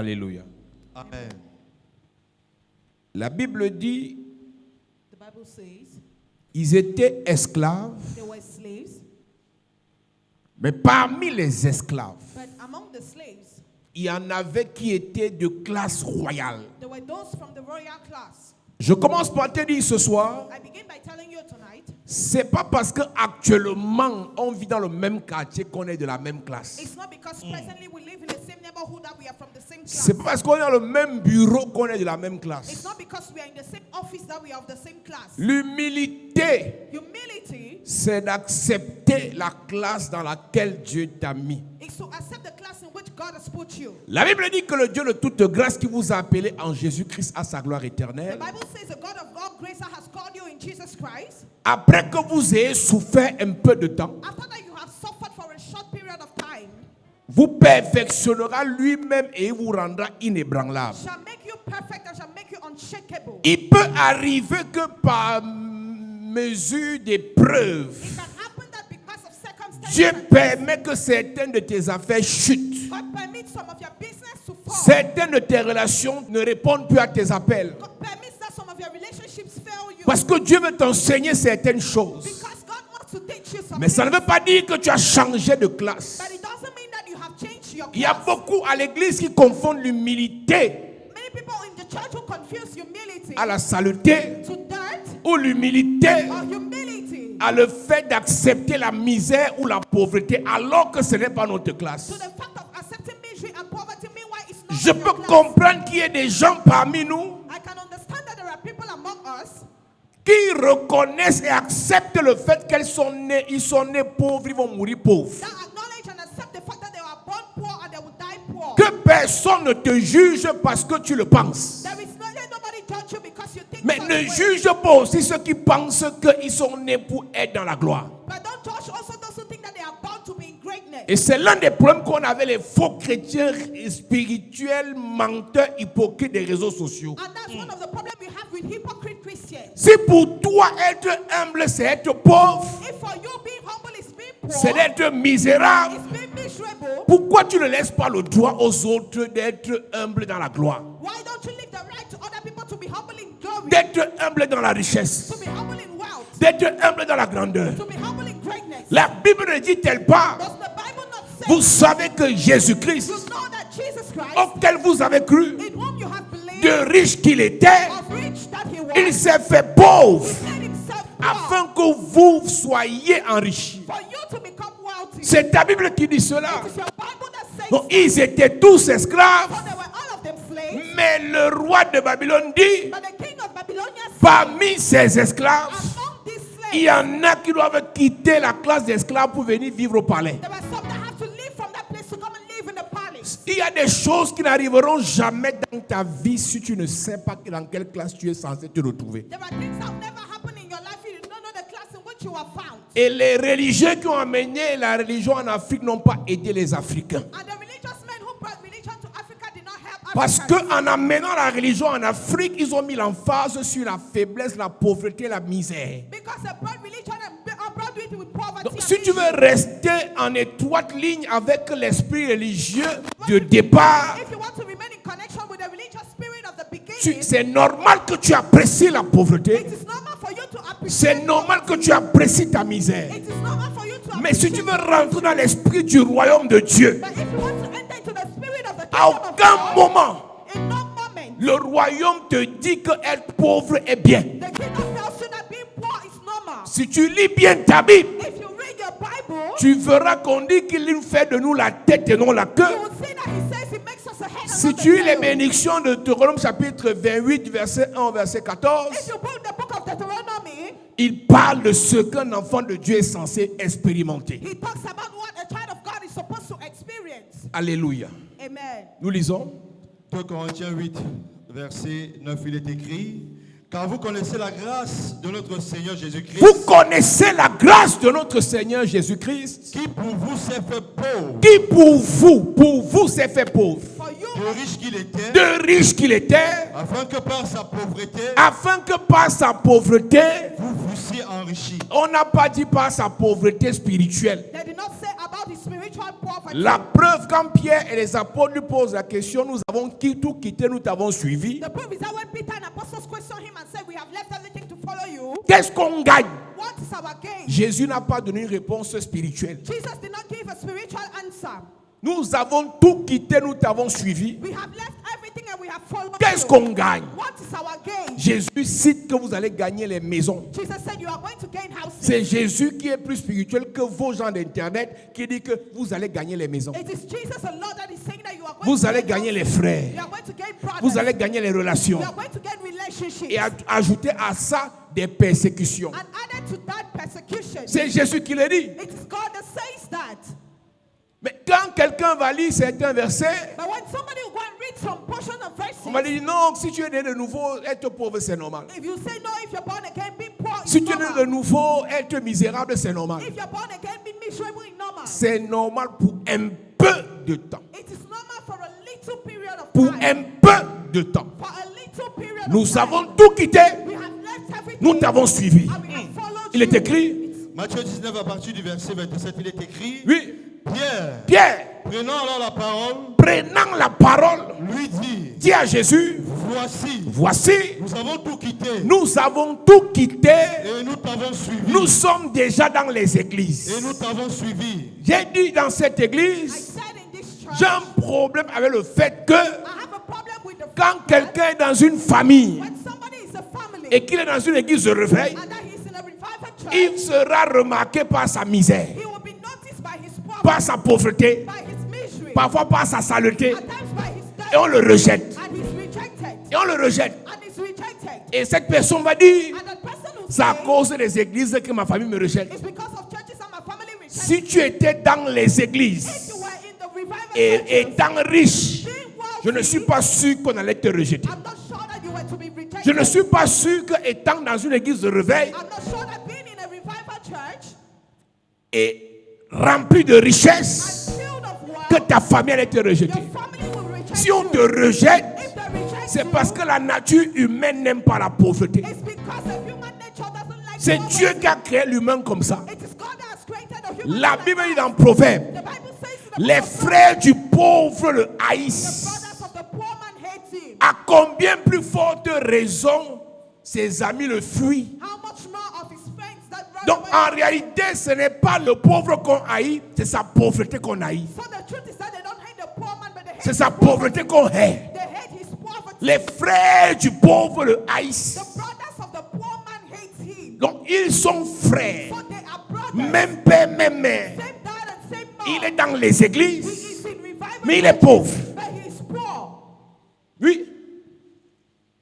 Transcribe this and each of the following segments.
Alléluia. Amen. La Bible dit, The Bible says ils étaient esclaves, they were slaves, mais parmi les esclaves, but among the slaves, il y en avait qui étaient de classe royale. there were those from the royal class. Je commence par te dire ce soir, I begin by telling you tonight, c'est pas parce que actuellement on vit dans le même quartier qu'on est de la même classe. it's not because presently we live in the same neighborhood that we are from the same class. C'est pas parce qu'on est dans le même bureau qu'on est de la même It's classe. not because we are in the same office that we are of the same class. L'humilité, Humility c'est d'accepter la classe dans laquelle Dieu t'a mis. is to accept the class in which God has put you. La Bible dit que le Dieu de toute grâce qui vous a appelé en Jésus-Christ à sa gloire The éternelle, Bible says the God of all grace that has called you in Jesus Christ, après que vous ayez souffert un peu de temps, after that you have suffered for a short period of time, vous perfectionnera lui-même et il vous rendra inébranlable. shall make you perfect and shall make you unshakable. Il peut arriver que par mesure d'épreuve, It can happen that because of circumstances, Dieu permet que certaines de tes affaires chutent. God permits some of your business to fall. Certaines de tes relations ne répondent plus à tes appels. God permits that some of your relationships fail you. Parce que Dieu veut t'enseigner certaines choses. Because God wants to teach you something. Mais ça ne veut pas dire que tu as changé de classe. But it doesn't mean that you have changed your Il y a class. beaucoup à l'église qui confondent l'humilité Many people in the church who confuse humility à la saleté to dirt ou l'humilité or humility à le fait d'accepter la misère ou la pauvreté alors que ce n'est pas notre classe. to the fact of accepting misery and poverty. Meanwhile, it's not Je of peux your class. comprendre qu'il y ait des gens parmi nous I can understand that there are people among us qui reconnaissent et acceptent le fait ils sont nés pauvres, ils vont mourir pauvres. that acknowledge and accept the fact that they were born poor and they will die poor. Que personne ne te juge parce que tu le penses. There is no, let nobody judge you because you think Mais such ne way. juge pas aussi ceux qui pensent qu'ils sont nés pour être dans la gloire. But don't judge also those who think that they are bound to be in greatness. Et c'est l'un des problèmes qu'on avait, les faux chrétiens spirituels, menteurs, hypocrites des réseaux sociaux. And that's one of the problems we have with hypocrite Christians. Si pour toi être humble, c'est être pauvre, If for you being humble is being poor, c'est d'être misérable, it's being miserable, pourquoi tu ne laisses pas le droit aux autres d'être humble dans la gloire, why don't you leave the right to other people to be humble in glory, d'être humble dans la richesse, to be humble in wealth, d'être humble dans la grandeur? to be humble in greatness? La Bible ne dit-elle pas, Does the Bible not say vous savez que Jésus-Christ, you know that Jesus Christ, auquel vous avez cru, in whom you have believed, de riche qu'il était, of rich that he was, il s'est fait pauvre he made himself poor afin que vous soyez enrichis. for you to become wealthy. C'est ta Bible qui dit cela. It is your Bible that says Donc ils étaient tous esclaves, so they were all of them slaves, mais le roi de Babylone dit, but the king of Babylonia said, parmi ces esclaves, among these slaves, il y en a qui doivent quitter la classe d'esclaves pour venir vivre au palais. there were some that have to leave from that place to come and live in the palace. Il y a des choses qui n'arriveront jamais dans ta vie si tu ne sais pas dans quelle classe tu es censé te retrouver. There are things that will never happen in your life if you don't know the class in which you are found. Et les religieux qui ont amené la religion en Afrique n'ont pas aidé les Africains. And the religious men who brought religion to Africa did not help Parce Africans. qu'en amenant la religion en Afrique, ils ont mis l'emphase sur la faiblesse, la pauvreté, la misère. Because they brought religion and brought it with poverty. Donc, and si tu veux issue. rester en étroite ligne avec l'esprit religieux de départ, If you want to remain in connection with the religious spirit of the beginning, c'est normal que tu apprécies la it pauvreté. is normal for you to appreciate. C'est normal que tu apprécies ta misère. It is normal for you to Mais si tu appreciate. veux rentrer dans l'esprit du royaume de Dieu, But if you want to enter into the spirit of the à kingdom of aucun God, moment, in no moment, le royaume te dit que être pauvre est bien. the kingdom tells you that being poor is normal. Si tu lis bien ta Bible, If you read your Bible, tu verras qu'on dit qu'il fait de nous la tête et non la queue. you will see that he says he makes us a head and Si not tu lis a les tail. bénédictions de Deutéronome chapitre 28, verset 1 au verset 14, If you read the book of Deuteronomy, il parle de ce qu'un enfant de Dieu est censé expérimenter. he talks about what a child of God is supposed to experience. Alléluia. Amen. Nous lisons. 2 Corinthiens 8, verset 9, il est écrit, car vous connaissez la grâce de notre Seigneur Jésus-Christ, Vous connaissez la grâce de notre Seigneur Jésus-Christ, qui pour vous s'est fait pauvre, qui pour vous s'est fait pauvre, For you, de riche qu'il était, de riche qu'il était, afin que par sa pauvreté, afin que par sa pauvreté, vous fussiez enrichis. on n'a pas dit par sa pauvreté spirituelle. they did not say about the spiritual poverty. La preuve, quand Pierre et les apôtres lui posent la question, nous avons tout quitté, nous t'avons suivi. The proof is that when Peter and apostles questioned him and said, we have left everything to follow you, Qu'est-ce qu'on gagne? what is our gain? Jésus n'a pas donné une réponse spirituelle. Jesus did not give a spiritual answer. Nous avons tout quitté, nous t'avons suivi. We have left everything and we have followed Qu'est-ce you. qu'on gagne? What is our gain? Jésus cite que vous allez gagner les maisons. Jesus said you are going to gain houses. C'est Jésus qui est plus spirituel que vos gens d'internet qui dit que vous allez gagner les maisons. It is Jesus alone that is saying that you are going Vous to allez gain gagner les houses. frères. You are going to gain brothers. Vous allez gagner les relations. You are going to gain relationships. Et ajouter à ça des persécutions. And added to that persecution. C'est Jésus qui le dit. It is God that says that. Mais quand quelqu'un va lire certains versets, But when somebody will go and read some portion of verses, on va dire non, si tu es né de nouveau, être pauvre, c'est normal. if you say no, if you're born again, being poor is Si tu es né normal. de nouveau, être misérable, c'est normal. If you're born again, being miserable is normal. C'est normal pour un peu de temps. It is normal for a little period of Pour time. un peu de temps. For a little period Nous of time. avons tout quitté, We have left everything. nous t'avons suivi. And we have followed Il est you. écrit, Matthieu 19 à partir du verset 27, il est écrit, oui, Pierre, Pierre, prenant alors la parole, prenant la parole, lui dit à Jésus, voici, nous avons tout quitté nous avons tout quitté, et nous t'avons suivi. nous sommes déjà dans les églises. Et nous t'avons suivi. J'ai dit dans cette I église, said in this church, j'ai un problème avec le fait que I have a problem with the quand fact that quelqu'un est dans une famille when somebody is a family et qu'il est dans une église de réveil, and that he's in a revival church, il sera remarqué par sa misère, he will be noticed by his par poverty, sa pauvreté, by his misery, parfois par sa saleté, at times by his death, et on le rejette. and he's rejected. Et on le rejette. And he's rejected. Et cette personne va dire, And that person will c'est à say, cause des églises que ma famille me rejette. it's because of churches and my family rejected. Si tu étais dans les If églises you were in the revival et churches, étant riche, being je ne wealthy, suis pas sûr qu'on allait te rejeter. I'm not sure that you were to be rejected. Je ne suis pas sûr que étant dans une église de réveil I'm not sure that being in a revival church et rempli de richesses, and filled of wealth, que ta famille allait te rejeter. your family will reject Si on you. te rejette, If they reject c'est you, parce que la nature humaine n'aime pas la pauvreté. it's because the human nature doesn't like C'est poverty. Dieu qui a créé l'humain comme ça. It is God that has created the human La like Bible dit that. dans Proverbe, The Bible says in the les book of frères du pauvre le Proverbs, haïssent. the brothers of the poor man hate him. À combien plus forte raison ses amis le fuient? How much more of his friends that run Donc away? en réalité, ce n'est pas le pauvre qu'on haït, c'est sa pauvreté qu'on haït. So the truth is that they don't hate the poor man, but they hate C'est his sa poverty. pauvreté qu'on hait. They hate his poverty. Les frères du pauvre le haïssent. The brothers of the poor man hate him. Donc ils sont frères, So they are brothers. même père, même mère. Same dad and same mom. Il est dans les He églises, is in revival mais il est churches, pauvre. but he is poor. Oui.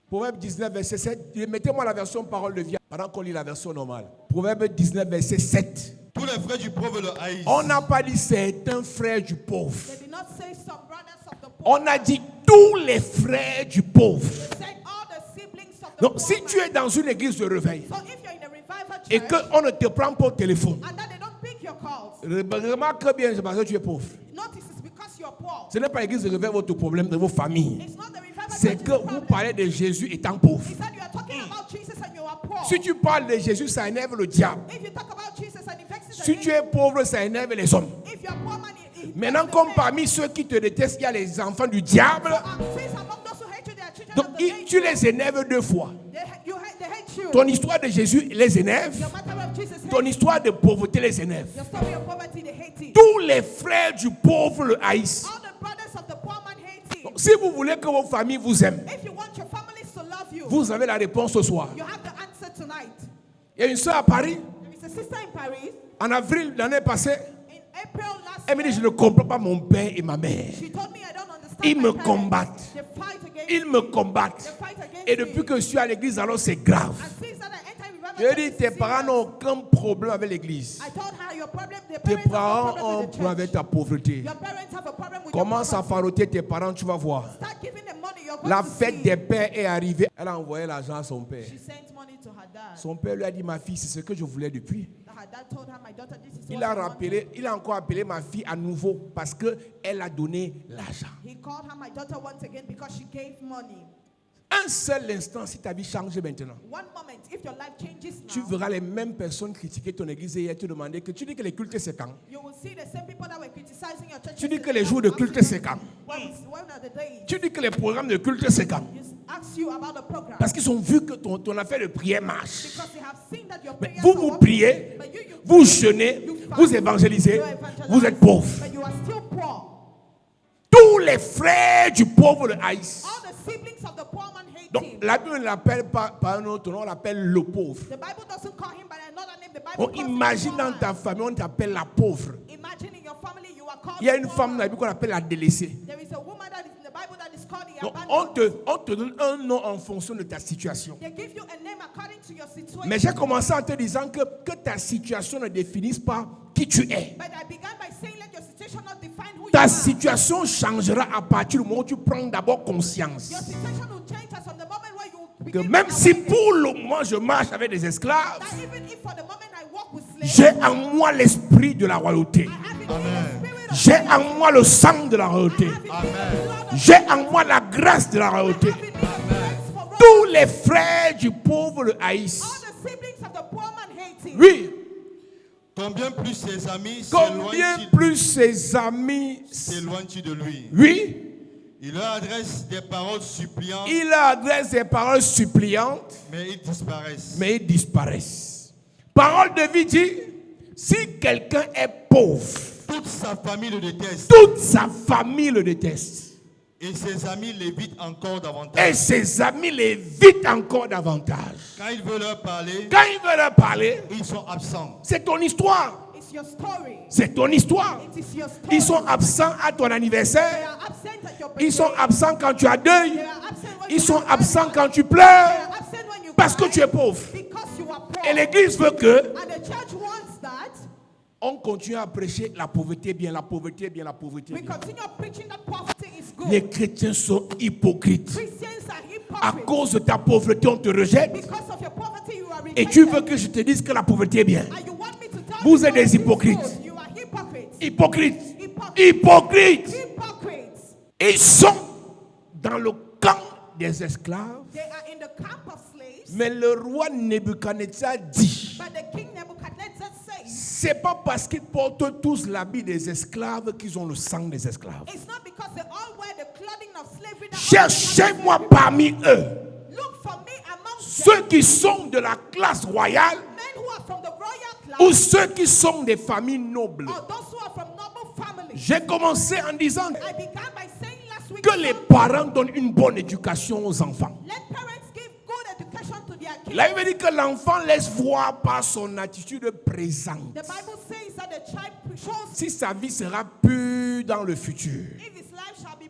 Proverbe 19, verset 7. Mettez-moi la version parole de vie pendant qu'on lit la version normale. Proverbe 19, verset 7. Tous les frères du pauvre le haïssent. On n'a pas dit certains frères du pauvre. They did not say some brothers of the poor. On a dit tous les frères du pauvre. They said all the siblings of the Donc poor si man. tu es dans une église de réveil So if you're in a revival et church qu'on ne te prend pas au téléphone, and that they don't pick your calls, remarque bien, c'est parce que tu es pauvre. notice it's because you're poor. Ce n'est pas l'église de réveil votre problème de vos familles. It's not the revival C'est church's que vous problem. parlez de Jésus étant pauvre. It's that you are talking about Jesus and you are poor. Si tu parles de Jésus, ça énerve le diable. If you talk about Jesus and it vexes the Si tu es pauvre, ça énerve les hommes. if you're poor man, it Maintenant, vexes comme the men. parmi ceux qui te détestent, il y a les enfants du diable. Since among those who hate you, they are children Donc, of the tu devil. les énerves deux fois. They hate you. Ton histoire de Jésus les énerve. Your matter of Jesus Ton hate histoire de pauvreté les énerve. your story of poverty, they hate it. Tous les frères du pauvre le haïssent. All the brothers of the poor man hate him. Donc, si vous voulez que vos familles vous aiment, If you want your families to love you, vous avez la réponse ce soir. you have the answer tonight. Il y a une soeur à Paris, There is a sister in Paris. en avril l'année passée, In April last elle me dit, year, je ne comprends pas mon père et ma mère. she told me I don't understand Ils my me parents. combattent. They fight against Ils me. me combattent. They fight against Et depuis me. que je suis à l'église, alors c'est grave. And since that I enter revival Je church, dis, it's tes parents serious. n'ont aucun problème avec l'église. I told her your problem, the Tes parents have a parents problem ont un with the problème avec church. ta pauvreté. Your parents have a problem with your Commence à poverty. faroter tes parents, tu vas voir. Start giving them money. You're going La to fête see. des pères est arrivée. Elle a envoyé l'argent à son père. She sent money to her dad. Son père lui a dit, ma fille, c'est ce que je voulais depuis. Her dad told her, my daughter, this is Il what a I rappelé, il a encore appelé ma fille à nouveau parce que elle a donné l'argent. wanted. He called her my daughter once again because she gave money. Un seul instant, si ta vie change maintenant, One moment, if your life changes tu now, verras les mêmes personnes critiquer ton église et te demander que tu dis que les cultes c'est quand? you will see the same people that were criticizing your church. Tu dis que les jours de culte c'est quand? When are the days? Tu dis que les programmes de culte c'est quand? You ask you about the program. Parce qu'ils ont vu que ton affaire de prière marche. Because they have seen that your Mais prayers vous, are vous working. priez, But you vous jeûnez, vous évangélisez, you evangelize, vous êtes pauvre. but you are still poor. Tous les frères du pauvre le haïssent. All the siblings of the poor man hate Donc him. la Bible ne l'appelle pas par un autre nom, on l'appelle le pauvre. The Bible doesn't call him by another name. The Bible On calls him imagine poor dans man. ta famille, on t'appelle la pauvre. Imagine in your family you are called Il y a the une poor femme dans man. la Bible qu'on appelle la délaissée. There is a woman that is in the Bible that is called the Donc abandoned. on te donne un nom en fonction de ta situation. They give you a name according to your situation. Mais j'ai commencé en te disant que ta situation ne définisse pas qui tu es. But I began by saying let your situation not define who you Ta are. situation changera à partir du moment où tu prends d'abord conscience Your situation will change as from the moment where you que begin même to si awaken. pour le moment je marche avec des esclaves, That even if for the moment I walk with slaves, j'ai en moi l'esprit de la royauté. I have in me Amen. the spirit of J'ai royalty. en moi le sang de la royauté. I have in me the blood of J'ai en moi la grâce de la royauté. I have in me the grace for royalty. Tous les frères du pauvre le All haïssent. the siblings of the poor man hate him. Oui, Combien plus ses amis combien plus ses amis. s'éloignent-ils de lui? Oui, Il leur adresse des paroles suppliantes, il leur adresse des paroles suppliantes, mais ils disparaissent. mais ils disparaissent. Parole de vie dit, si quelqu'un est pauvre, Toute sa famille le déteste toute sa famille le déteste. et ses amis l'évitent encore Et davantage. ses amis l'évitent encore davantage. Quand il veut leur parler, Quand il veut leur parler, ils sont absents. c'est ton histoire. It's your story. C'est ton histoire. It is your story. Ils sont absents à ton They anniversaire. are absent at your Ils sont birthday. absents quand tu as deuil. They are absent when Ils you sont have absents marriage. quand tu They pleures. are absent when you Parce que cry tu es pauvre. because you are poor. Et l'église veut que And the church wants that on continue à prêcher la pauvreté bien, la pauvreté bien, la pauvreté we bien. continue preaching that poverty is good. Les chrétiens sont hypocrites. Christians are À hypocrites. cause de ta pauvreté, on te rejette. Because of your poverty, you are Et rejected. tu veux que je te dise que la pauvreté est bien. And you want me to tell Vous you êtes des poverty is hypocrites. good. You are hypocrites. Hypocrites. Hypocrites. Hypocrites. Hypocrites. Ils sont dans le camp des esclaves. They are in the camp of slaves. Mais le roi Nebuchadnezzar dit, But the king Nebuchadnezzar says, c'est pas parce qu'ils portent tous l'habit des esclaves qu'ils ont le sang des esclaves. it's not because they all wear the clothing of slavery that all the Cherchez-moi slaves parmi eux look for me among ceux them, qui sont de la classe royale men who are from the royal class ou ceux qui sont des familles nobles. or those who are from noble families. J'ai commencé en disant I began by saying last week, que les parents donnent une bonne éducation aux enfants. let parents give good education to their kids. La Bible dit que l'enfant laisse voir par son attitude présente The Bible says that the child shows si sa vie sera pure dans le futur. if his life shall be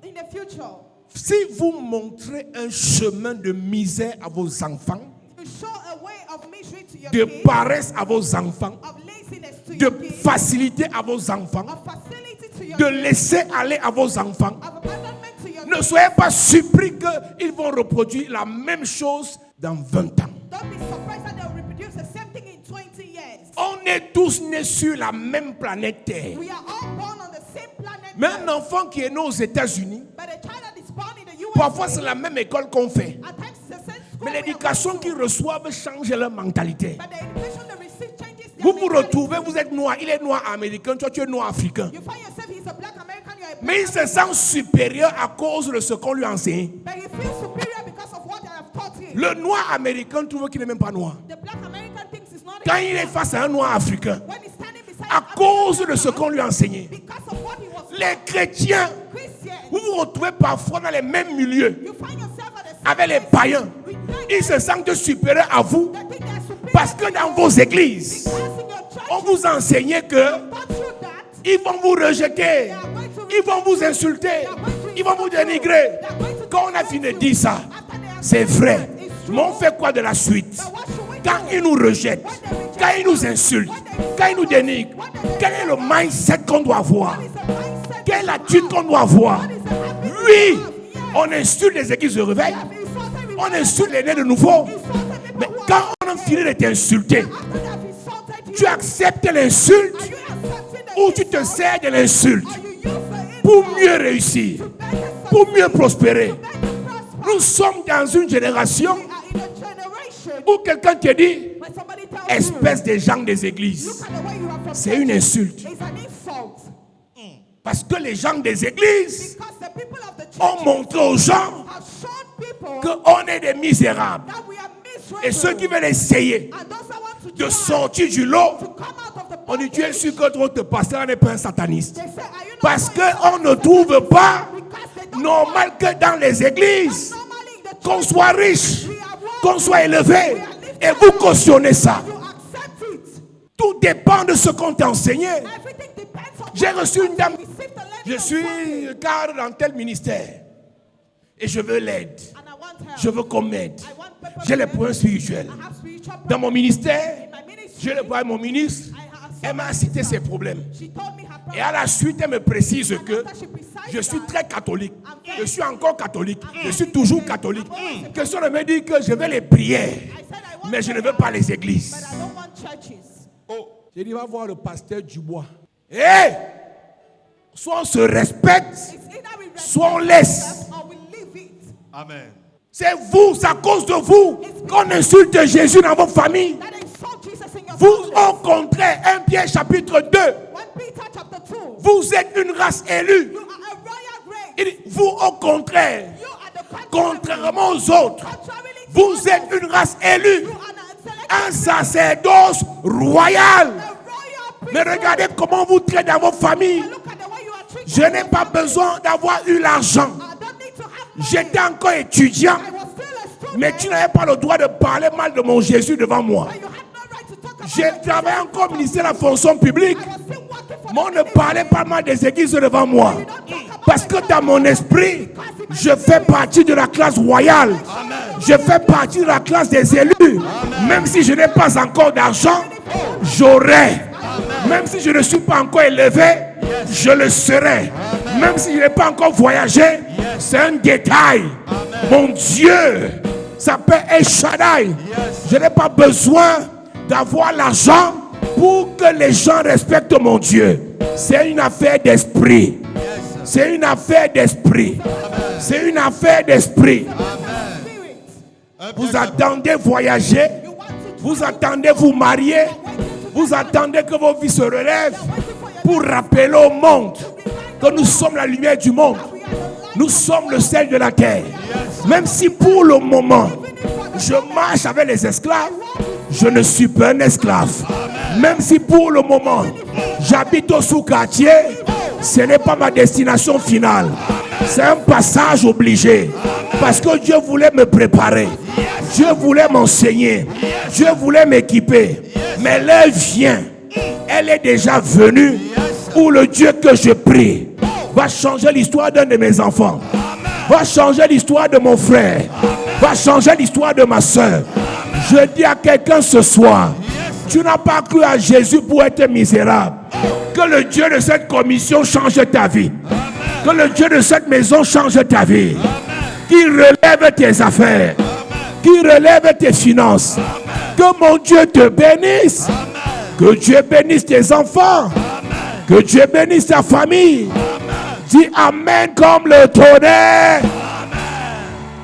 in the future. Si vous montrez un chemin de misère à vos enfants, To show a way of misery to your de kids, paresse à vos enfants, of laziness to de your kids, facilité à vos enfants, of facility to your de kids, laisser aller à vos enfants, of abandonment to your ne kids. soyez pas surpris qu'ils vont reproduire la même chose dans 20 ans. Don't be surprised that they'll reproduce the same thing in 20 years. On est tous nés sur la même planète Terre. We are all born on the same planet. Mais Earth. un enfant qui est né aux États-Unis, But a child that is born in the US, parfois c'est la même école qu'on fait. at times it's the same school Mais we are l'éducation going qu'ils to. reçoivent change leur mentalité. But the education they receive changes their Vous vous mentality. retrouvez, vous êtes noir, il est noir américain, toi tu es noir africain. You find yourself, he's a black American, you're a black Mais il se American. sent supérieur à cause de ce qu'on lui enseigne. But he feels superior because of what they have taught him. Le noir américain trouve qu'il n'est même pas noir. The black American thinks he's not Quand a il est face à un noir africain, when he's standing beside à an cause African de ce qu'on lui a enseigné, because of what he was les chrétiens, Christian, vous vous retrouvez parfois dans les mêmes milieux you find yourself at the same avec les place païens. with Ils se sentent supérieurs à vous they think they're superior parce que dans vos églises, because in your church on vous a enseigné que taught you that ils vont vous rejeter, ils vont vous insulter, ils vont vous dénigrer. Quand on a fini de dire ça, c'est vrai. Mais on fait quoi de la suite? Quand ils nous rejettent, quand ils nous insultent, quand ils nous dénigrent, quel est le mindset qu'on doit avoir? Quelle est l'attitude qu'on doit avoir? Oui, on insulte les églises de réveil, on insulte les nés de nouveau. Mais quand on a fini de t'insulter, tu acceptes l'insulte ou tu te sers de l'insulte pour mieux réussir, pour mieux prospérer. Nous sommes dans une génération We are in a generation où quelqu'un te dit when somebody tells espèce you, de gens des look églises. at the way you are from C'est une insulte. It's an insult. Parce que les gens des églises Because the people of the ont church montré aux gens have shown people qu'on est des misérables. that we are Et ceux qui miserable. veulent essayer And those that want to de try sortir du lot, to come out of the on dit tu es bondage, sûr que votre pasteur n'est pas un sataniste. they say, are you not Parce going qu'on ne trouve pas because they don't normal que dans les églises, normally in the qu'on church, soit riche, we are wealthy, qu'on soit élevé, we are lifted et vous up. cautionnez ça. You accept it. Tout dépend de ce qu'on t'a enseigné. Everything depends on J'ai what reçu une dame, you receive the lady je of suis something, cadre dans tel ministère et je veux l'aide. and I want help. Je veux qu'on m'aide. I want people J'ai to les help. points spirituels. I have spiritual Dans mon ministère, in my ministry. je le vois mon ministre. Elle m'a cité ses problèmes. She told me her Et à la suite, elle me précise que after she precised je suis that, très catholique. Je suis encore catholique. Je suis toujours catholique. Question de me dire que je veux les prières, I said I want mais je ne veux prayer, pas les églises. but I don't want churches. J'ai dit, va voir le pasteur Dubois. Hé! Soit on se respecte, It's either we respect soit on laisse. ourselves or we leave it. Amen. C'est vous, c'est à cause de vous qu'on insulte Jésus dans vos familles. That insult Jesus in your Vous, family. au contraire, 1 Pierre chapitre 2, 1 Peter chapter 2. vous êtes une race élue. You are a royal grace. Il dit, vous, au contraire, You are the contrairement aux autres, contrarily to vous others. êtes une race élue, You are a select un sacerdoce royal. a royal Mais priesthood. regardez comment vous traitez dans vos familles. Look at the way you are treated. Je n'ai pas besoin d'avoir eu l'argent. I don't need to have money. J'étais encore étudiant, I was still a student. mais tu n'avais pas le droit de parler mal de mon Jésus devant moi. But you had no right to talk about J'ai it. travaillé encore au ministère de la fonction publique, I was still working for mais on the ne parlait pas mal des églises devant moi. Parce que dans mon esprit, je fais partie de la classe royale. Je fais partie de la classe des élus. Même si je n'ai pas encore d'argent, j'aurai. Même si je ne suis pas encore élevé, je le serai. Même si je n'ai pas encore voyagé, c'est un détail. Mon Dieu s'appelle El Shaddai. Je n'ai pas besoin d'avoir l'argent pour que les gens respectent mon Dieu. C'est une affaire d'esprit. C'est une affaire d'esprit. C'est une affaire d'esprit. Spirit. Vous attendez voyager. You want to Vous attendez vous marier. Vous attendez que vos vies se relèvent pour rappeler au monde que nous sommes la lumière du monde. Nous sommes le sel de la terre. Même si pour le moment, je marche avec les esclaves, je ne suis pas un esclave. Même si pour le moment, j'habite au sous-quartier, ce n'est pas ma destination finale. C'est un passage obligé. Parce que Dieu voulait me préparer. Dieu voulait m'enseigner. Dieu voulait m'équiper. Mais l'heure vient. Elle est déjà venue où le Dieu que je prie va changer l'histoire d'un de mes enfants. Va changer l'histoire de mon frère. Va changer l'histoire de ma soeur. Je dis à quelqu'un ce soir, tu n'as pas cru à Jésus pour être misérable. Que le Dieu de cette commission change ta vie. Que le Dieu de cette maison change ta vie. Qu'il relève tes affaires. Qu'il relève tes finances. Que mon Dieu te bénisse. Que Dieu bénisse tes enfants. Que Dieu bénisse ta famille. Dis Amen comme le tonnerre.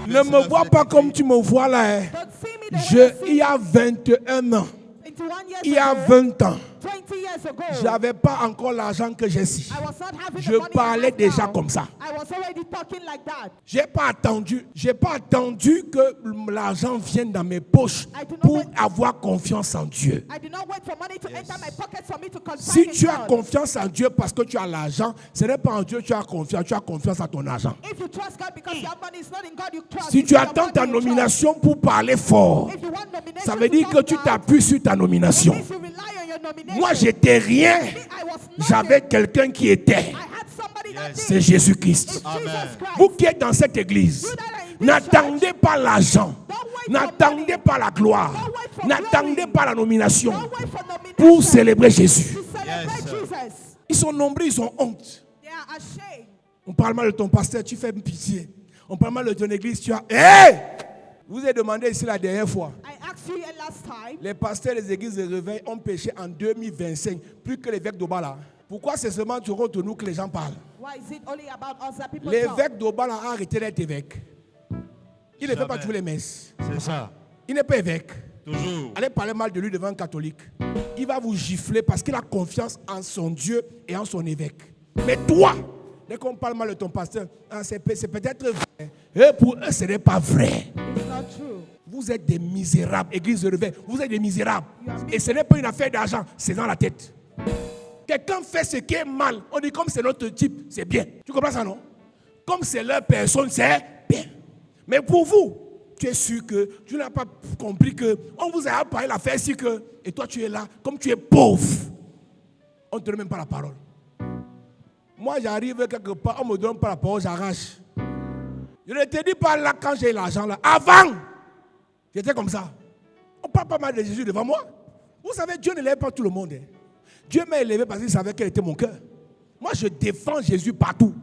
Ne me vois pas comme tu me vois là. Hein. Don't see me the way Il y a 21 ans, 21 years il y a ago, 20 ans, 20 years ago, j'avais pas encore l'argent que j'ai ici. I was not having Je the money I parlais have déjà now. comme ça. I was already talking like that. J'ai pas attendu que l'argent vienne dans mes poches pour avoir confiance en Dieu. I did not wait for money to enter my pockets for me to confide Si in tu as God. confiance en Dieu parce que tu as l'argent, ce n'est pas en Dieu que tu as confiance à ton argent. If you trust God because you have money, it's not in God you trust. Si It's tu in your attends money ta you trust. nomination pour parler fort, If you want nomination ça veut to dire que talk tu loud, t'appuies sur ta nomination. it means you rely on your nomination. Moi, j'étais rien. Me, I was nothing. J'avais quelqu'un qui était. I had somebody that C'est did. Jésus-Christ. It's Jesus Christ. Vous qui êtes dans cette église, n'attendez pas l'argent. N'attendez pas la gloire. N'attendez pas la nomination Don't wait for nomination pour célébrer Jésus. to celebrate Jesus. Ils sont nombreux, ils ont honte. They are ashamed. On parle mal de ton pasteur, tu fais une pitié. On parle mal de ton église, tu as... Hé! Je vous ai demandé ici la dernière fois. I asked you last time. Les pasteurs des églises de réveil ont péché en 2025, plus que l'évêque d'Obala. Pourquoi c'est seulement autour de nous que les gens parlent? Why is it only about us that people talk? L'évêque d'Obala a arrêté d'être évêque. Il ne fait pas Jamais. tous les messes. C'est ça. Il n'est pas évêque. Toujours. Allez parler mal de lui devant un catholique. Il va vous gifler parce qu'il a confiance en son Dieu et en son évêque. Mais toi, dès qu'on parle mal de ton pasteur, c'est peut-être vrai. Et pour eux, ce n'est pas vrai. It's not true. Vous êtes des misérables, église de réveil. Vous êtes des misérables. Et ce n'est pas une affaire d'argent, c'est dans la tête. Quelqu'un fait ce qui est mal. On dit comme c'est notre type, c'est bien. Tu comprends ça, non? Comme c'est leur personne, c'est bien. Mais pour vous, tu es sûr que tu n'as pas compris que on vous a parlé l'affaire ici que, et toi tu es là, comme tu es pauvre, on ne te donne même pas la parole. Moi j'arrive quelque part, on ne me donne pas la parole, j'arrache. Je ne te dis pas là quand j'ai l'argent là. Avant, j'étais comme ça. On parle pas mal de Jésus devant moi. Vous savez, Dieu ne lève pas tout le monde. Hein. Dieu m'a élevé parce qu'il savait quel était mon cœur. Moi je défends Jésus partout.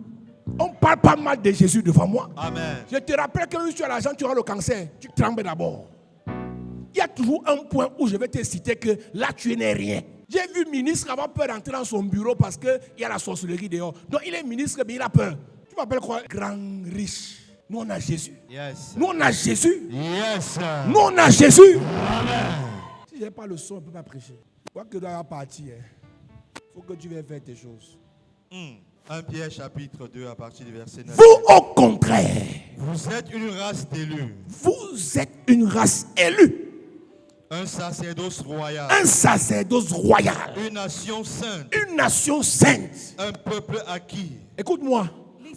On parle pas mal de Jésus devant moi. Amen. Je te rappelle que quand tu as l'argent, tu auras le cancer. Tu trembles d'abord. Il y a toujours un point où je vais te citer que là, tu n'es rien. J'ai vu le ministre avoir peur d'entrer dans son bureau parce qu'il y a la sorcellerie dehors. Donc il est ministre, mais il a peur. Tu m'appelles quoi? Grand riche. Nous, on a Jésus. Yes. Nous, on a Jésus. Yes. Nous, on a Jésus. Amen. Si je n'ai pas le son, on ne peut pas prêcher. Quoi que tu dois partir, il faut que tu viennes faire tes choses. 1 Pierre chapitre 2 à partir du verset 9. Vous, au contraire, Vous êtes une race d'élus, vous êtes une race élue. un sacerdoce royal, Un sacerdoce royal. une nation sainte, Une nation sainte. un peuple acquis. Écoute-moi,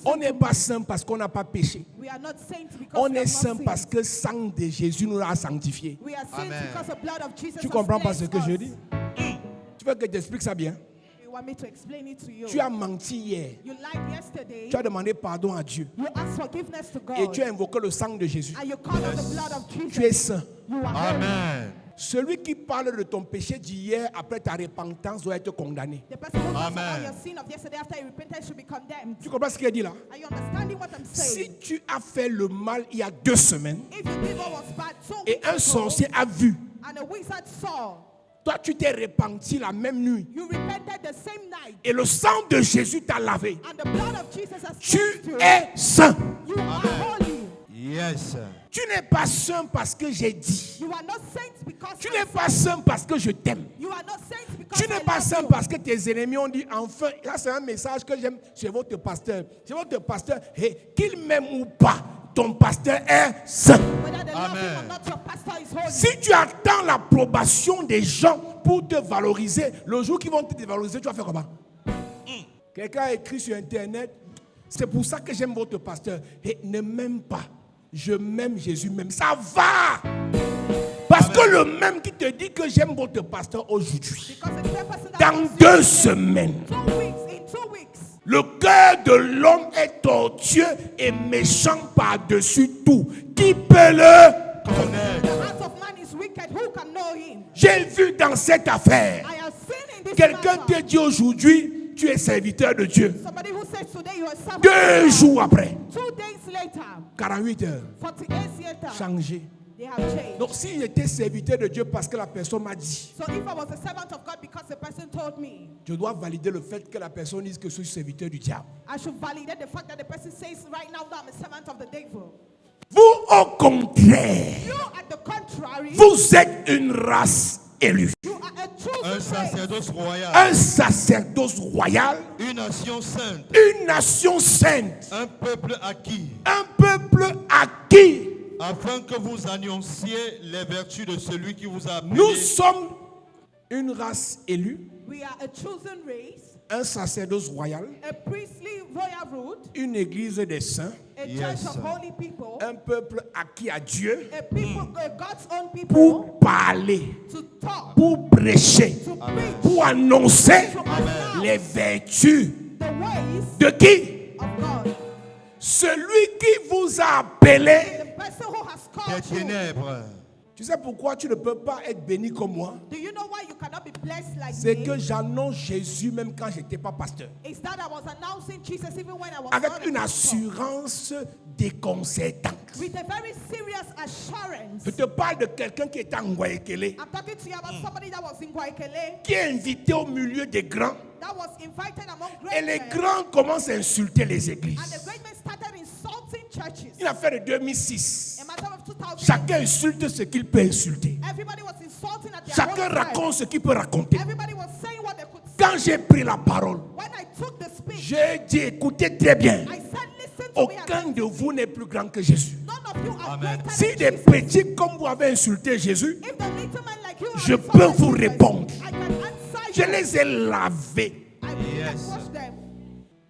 on n'est pas saint parce qu'on n'a pas péché. We are not saints because On we est have saint not parce sinned. que le sang de Jésus nous a sanctifiés. We are saints Amen. because the blood of Jesus Tu has comprends pas ce cleansed que je us. dis? Tu veux que je t'explique ça bien? You want me to explain it to you? Tu as menti hier. You lied yesterday. Tu as demandé pardon à Dieu. You asked forgiveness to God. Et tu as invoqué le sang de Jésus. And you called on the blood of Jesus. Tu es saint. You are holy. Amen. Celui qui parle de ton péché d'hier après ta repentance doit être condamné. The person who talks Amen. about your sin of yesterday after you repented should be condemned. Tu comprends ce qu'il dit là? Are you understanding what I'm saying? Si tu as fait le mal il y a 2 semaines If you did what was bad 2 et weeks un ago, sorcier a vu, and a wizard saw, toi tu t'es repenti la même nuit you repented the same night, et le sang de Jésus t'a lavé, and the blood of Jesus has tu cleansed you, es saint. you are holy. Yes. Tu n'es pas saint parce que j'ai dit. You are not saints because Tu I n'es said. pas saint parce que je t'aime. You are not saints because Tu n'es I pas love saint you. parce que tes ennemis ont dit enfin. Ça c'est un message que j'aime chez votre pasteur. Chez votre pasteur, hey, qu'il m'aime ou pas, ton pasteur est saint. Whether they love him or Amen. not, your pastor is holy. Si tu attends l'approbation des gens pour te valoriser, le jour qu'ils vont te dévaloriser, tu vas faire comment? Quelqu'un a écrit sur internet, c'est pour ça que j'aime votre pasteur. Et ne m'aime pas. Je m'aime Jésus même. Ça va. Parce que le même qui te dit que j'aime votre pasteur aujourd'hui, Because the same person that dans loves you 2 semaines, in 2 weeks, in 2 weeks, le cœur de l'homme est tortueux et méchant par-dessus tout. Qui peut le connaître? the heart of man is wicked. Who can know him? J'ai vu dans cette affaire, I have seen in this quelqu'un matter. te dit aujourd'hui, tu es serviteur de Dieu. Somebody who says today you are a servant of 2 God. jours après, 2 days later, 48 heures, 48 years later, changé. they have changed. Donc si j'étais serviteur de Dieu parce que la personne m'a dit, So if I was a servant of God because the person told me, je dois valider le fait que la personne dise que je suis serviteur du diable. I should validate the fact that the person says right now that I'm a servant of the devil. Vous, au contraire, You, at the contrary, vous êtes une race élue. you are a Un chosen race, sacerdoce royal, Un sacerdoce royal, une nation sainte, une nation sainte, un peuple acquis, un peuple acquis. afin que vous annonciez les vertus de celui qui vous a appelé. Nous sommes une race élue, we are a chosen race, un sacerdoce royal, a priestly royal root, une église des saints, a Yes. church of holy people, un peuple acquis à Dieu a people, a God's own people, pour parler, to talk, pour prêcher, to preach, pour annoncer to announce les vertus the ways de qui? of God. Celui qui vous a appelé. The person who has Des called you. ténèbres. Tu sais pourquoi tu ne peux pas être béni comme moi? Do you know why you cannot be blessed like C'est me? que j'annonce Jésus même quand je n'étais pas pasteur. It's that I was announcing Jesus even when I was Avec not a une pastor. assurance déconcertante. With a very serious assurance. Je te parle de quelqu'un qui est en Guayaquil, I'm talking to you about somebody that was in Guayaquil, qui est invité au milieu des grands. that was invited among Et great les men, grands commencent à insulter les and the églises. great men started insulting churches. Une affaire de 2006. A matter of 2000 Chacun insulte ce qu'il peut insulter. everybody was insulting at their Chacun own time. raconte ce qu'il peut raconter. Everybody was saying what they could say. Quand j'ai pris la parole, When I took the speech, j'ai dit écoutez très bien. I said, listen to me. Aucun de vous n'est plus grand que Jésus. None of you are Amen. greater Si than des Jesus. petits comme vous avez insulté Jésus, If the little man like you are je insulted peux vous Jesus, répondre. I can answer Je you. les ai lavés. I will Yes. wash them.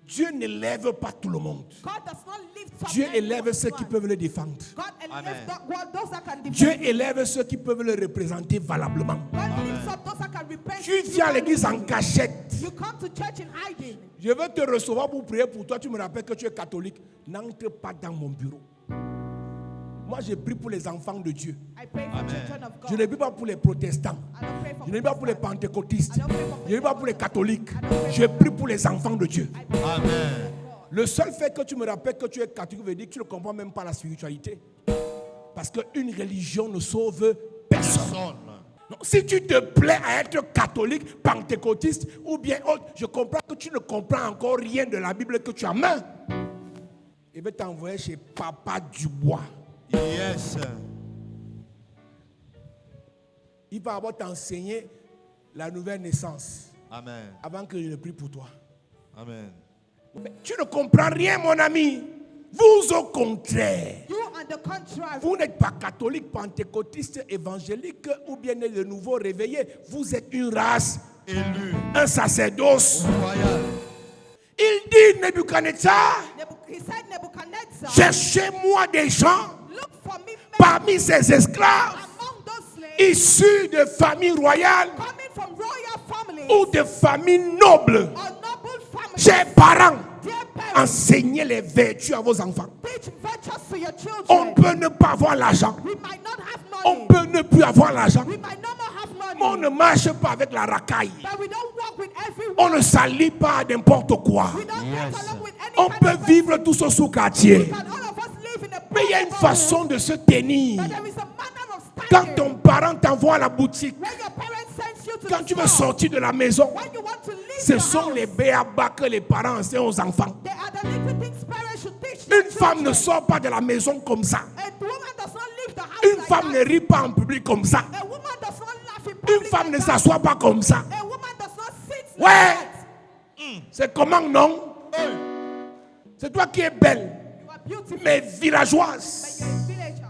Dieu n'élève pas tout le monde. God does not lift up Dieu everyone. élève ceux qui peuvent le défendre. God Amen. lifts up those that can defend. Dieu élève ceux qui peuvent le représenter valablement. God lifts up those that can repent. Tu viens à l'église en cachette. You come to church in hiding. Je veux te recevoir pour prier pour toi. Tu me rappelles que tu es catholique. N'entre pas dans mon bureau. Moi, je prie pour les enfants de Dieu. I pray for children of God. Je ne prie pas pour les protestants. I don't pray for Je ne prie pas pour les Protestants. pentecôtistes. I don't pray for Je ne prie pas pour les catholiques. Je prie pour les enfants de Dieu. I pray for Amen. Le seul fait que tu me rappelles que tu es catholique veut dire que tu ne comprends même pas la spiritualité. Parce qu'une religion ne sauve personne. Personne. Non, si tu te plais à être catholique, pentecôtiste ou bien autre, je comprends que tu ne comprends encore rien de la Bible que tu as main. Il veut t'envoyer chez Papa Dubois. Yes. Il va d'abord t'enseigner la nouvelle naissance Amen. avant que je ne prie pour toi. Amen. Mais tu ne comprends rien, mon ami. Vous, au contraire, you on the contrary. vous n'êtes pas catholique, pentecôtiste, évangélique ou bien né de nouveau réveillé. Vous êtes une race, Élu. un sacerdoce. Royal. Il dit, Nebuchadnezzar, He said, Nebuchadnezzar, cherchez-moi des gens look for me men parmi ces esclaves among those slaves issus de familles royales coming from royal families ou de familles nobles. or noble families. Chers parents, Dear parents, enseignez les vertus à vos enfants. teach virtues to your children. On peut ne pas avoir l'argent. We might not have On money. peut ne plus avoir l'argent. We might not have money. On ne marche pas avec la racaille. But we don't walk with everyone. On ne s'allie pas à n'importe quoi. We don't Yes. get along with any On kind peut of vivre tous au sous-quartier. person. All of us live in a Mais il y a une poor façon de se tenir. But there is a manner of Quand standing. ton parent t'envoie à la boutique, When your parents send you to quand the tu veux store, sortir de la maison, when you want to leave ce your sont house, les béabas que les parents enseignent aux enfants. they are the little things parents should teach their Une femme ne children. sort pas de la maison comme ça. A woman does not leave the house Une like femme that. ne rit pas en public comme ça. A woman does not laugh in Une public femme ne like that. s'assoit pas comme ça. A woman does not sit Ouais. like that. C'est comment, non? C'est toi qui es belle, You are beautiful, mais but villageoise. you're a villager.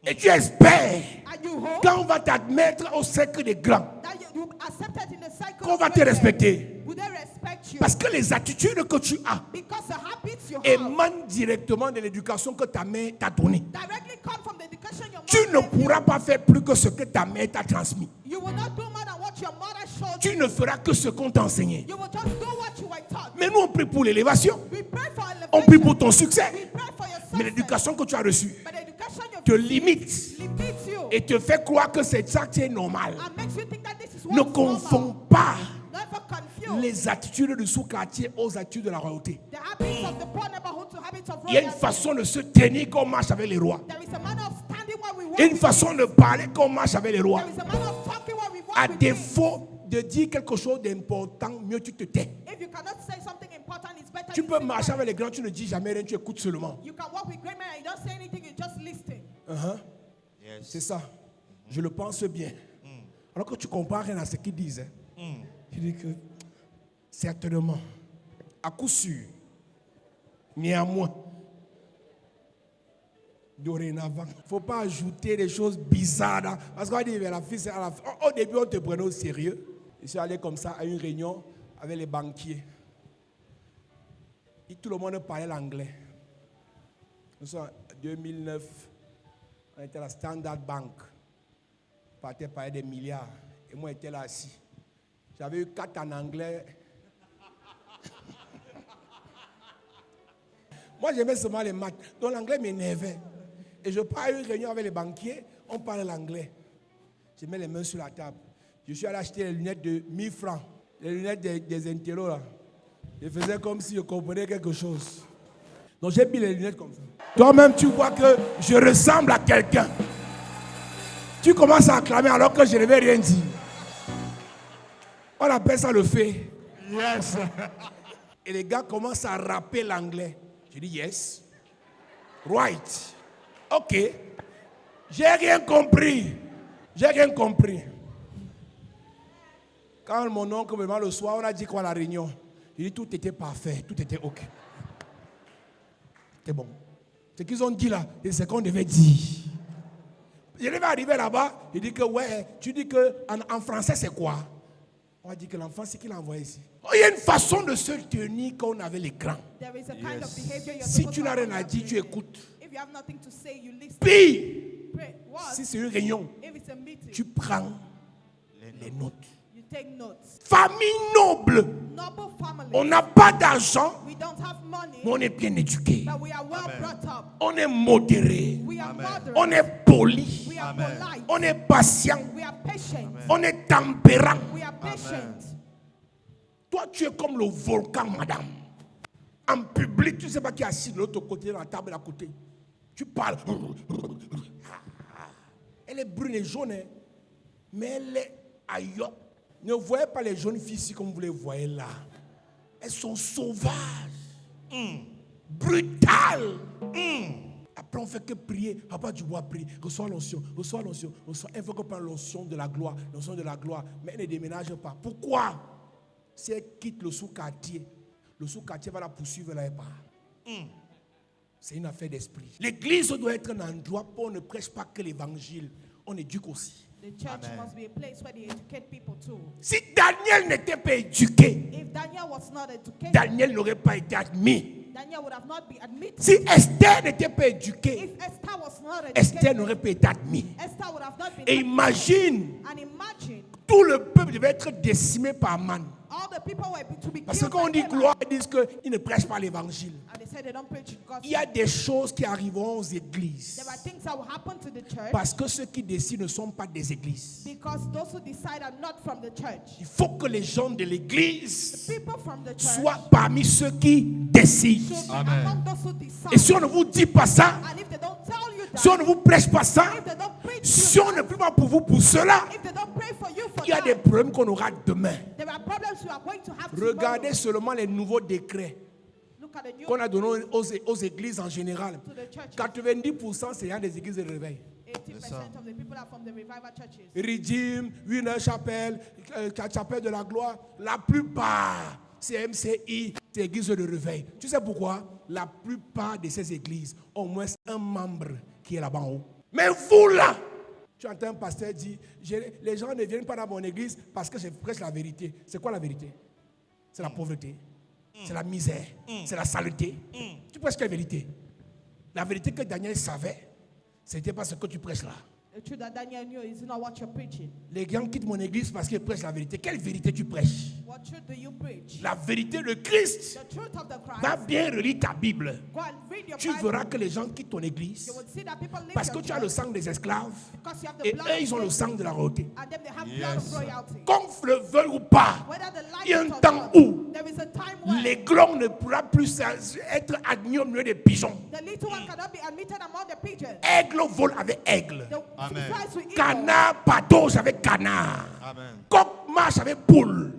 Et tu espères, And you hope quand on va t'admettre au cercle des grands, that you accepted in the cycle qu'on of va te women. respecter. Will they respect you? Parce que les attitudes que tu as Because the habits you have émanent directement de l'éducation que ta mère t'a donnée. directly come from the education your Tu mother ne gave you. pourras pas faire plus que ce que ta mère t'a transmis. You will not do more than what your mother showed Tu you. ne feras que ce qu'on t'a enseigné. You will just do what you were taught. Mais nous, on prie pour l'élévation. We pray for On elevation. prie pour ton succès. We pray for your Mais success. l'éducation que tu as reçue But the education you te limite limits you et te fait croire que c'est ça qui est normal. and makes you think that this is Ne what's confonds normal. pas Never confuse les attitudes du sous-quartier aux attitudes de la royauté. the habits of the poor neighborhood to habits of Il y a une royalty. façon de se tenir quand on marche avec les rois. There is a manner of standing where we walk. Il y a une with façon kings. de parler quand on marche avec les rois. There is a manner of talking where we walk À with kings. défaut de dire quelque chose d'important, mieux tu te tais. If you cannot say something important, it's better Tu you peux sit marcher quiet. avec les grands, tu ne dis jamais rien, tu écoutes seulement. You can walk with great men and you don't say anything, you just listen. C'est ça. Je le pense bien. Alors que tu comprends rien à ce qu'ils disent. Tu dis que certainement, à coup sûr, néanmoins, dorénavant, il ne faut pas ajouter des choses bizarres. Parce qu'on dit, la fille, au début, on te prenait au sérieux. Je suis allé comme ça à une réunion avec les banquiers. Et tout le monde parlait l'anglais. Nous sommes en 2009. On était à la Standard Bank. On partait parler des milliards. Et moi, j'étais là assis. J'avais eu 4 en anglais. Moi, j'aimais seulement les maths. Donc, l'anglais m'énervait. Et je pars à une réunion avec les banquiers. On parle l'anglais. Je mets les mains sur la table. Je suis allé acheter les lunettes de 1000 francs. Les lunettes des intellos, là. Je faisais comme si je comprenais quelque chose. Donc, j'ai mis les lunettes comme ça. Toi-même, tu vois que je ressemble à quelqu'un. Tu commences à acclamer alors que je ne vais rien dire. On appelle ça le fait. Yes. Et les gars commencent à rapper l'anglais. Je dis yes. Right. OK. J'ai rien compris. J'ai rien compris. Quand mon oncle me demande le soir, on a dit quoi à la réunion? Il dit tout était parfait, tout était ok. C'est bon. Ce qu'ils ont dit là, c'est ce qu'on devait dire. Je devais arriver là-bas, il dit que ouais, tu dis que en français c'est quoi? On a dit que l'enfant, c'est qu'il a envoyé ici. Oh, il y a une façon de se tenir quand on avait l'écran. There is a kind of behavior you're Si supposed tu to n'as have rien when à you're dire, tu praying. écoutes. If you have nothing to say, you listen. Puis, Pray. What? si c'est une réunion, If it's a meeting, tu prends les notes. you take notes. Famille noble. Noble family. On n'a pas d'argent, We don't have money, mais on est bien éduqué. but we are well brought up. On est modéré. We are moderate. On est poli. We are Amen. polite. On est patient. We are patient. On est tempérant. We are patient. Toi, tu es comme le volcan, madame. En public, tu ne sais pas qui est assis de l'autre côté, dans la table à côté. Tu parles. Elle est brune et jaune, hein, mais elle est ailleurs. Ne voyez pas les jeunes filles ici comme vous les voyez là. Elles sont sauvages, brutales. Après, on ne fait que prier. Papa du bois prie. Reçois l'onction, reçois l'onction, reçois. Elle veut qu'on prenne l'onction de la gloire, l'onction de la gloire. Mais elle ne déménage pas. Pourquoi? Si elle quitte le sous-quartier va la poursuivre là-bas. C'est une affaire d'esprit. L'église doit être un endroit où on ne prêche pas que l'évangile, on éduque aussi. The church must be a place where they educate people too. Si Daniel n'était pas éduqué, If Daniel was not educated, Daniel n'aurait pas été admis. Daniel would have not been admitted. Si Esther n'était pas éduquée, If Esther was not Esther educated, n'aurait pas été admise. Esther would have not been Et admitted. imagine, And imagine, tout le peuple devait être décimé par Man. all the people were to be Parce que killed quand on by dit Haman. gloire, ils disent qu'ils ne prêchent pas l'évangile. And they said they don't preach God's Il y a des choses qui arriveront aux églises. There are things that will happen to the church Parce que ceux qui décident ne sont pas des églises. because those who decide are not from the church. Il faut que les gens de l'église People from the church soient parmi ceux qui décident. should be Amen. among those who decide. Et si on ne vous dit pas ça, And if they don't tell you that, si on ne vous prêche pas ça, if they don't preach si you on ne prie pas pour vous pour cela, if they don't pray for you for il y a that, des problèmes qu'on aura demain. there are problems you are going to have Regardez tomorrow. seulement les nouveaux décrets Look at the new qu'on a donnés aux églises en général. to the church. 90% c'est des églises de réveil. 80% of the people are from the revival churches. Redeem, Winner Chapelle, Chapelle de la Gloire, la plupart, c'est MCI, c'est église de réveil. Tu sais pourquoi? La plupart de ces églises ont au moins un membre qui est là-bas en haut. Mais vous là, tu entends un pasteur dire, les gens ne viennent pas dans mon église parce que je prêche la vérité. C'est quoi la vérité? C'est la pauvreté, c'est la misère, c'est la saleté. Tu prêches quelle vérité? La vérité que Daniel savait, c'était pas ce que tu prêches là. The truth that Daniel knew is not what you're preaching. Les gens quittent mon église parce qu'ils prêchent la vérité. Quelle vérité tu prêches? What truth do you preach? La vérité de Christ. The truth of the Va Christ. bien relire ta Bible. Go and read your Tu Bible. verras que les gens quittent ton église You will see that people leave parce que your tu as le church sang des esclaves because you have the et blood eux, of ils ont le slaves, sang de la royauté. and then they have blood of Yes. royalty. Qu'on le veuille ou pas, Whether they like il y a it un or temps not, où there is a time when l'aiglon ne pourra plus être admis au milieu des pigeons. the little one cannot be admitted among the pigeons. Aigle vole avec aigle. The Amen. flies with eagle. Canard patauge avec canard. Amen. Coq marche avec poule.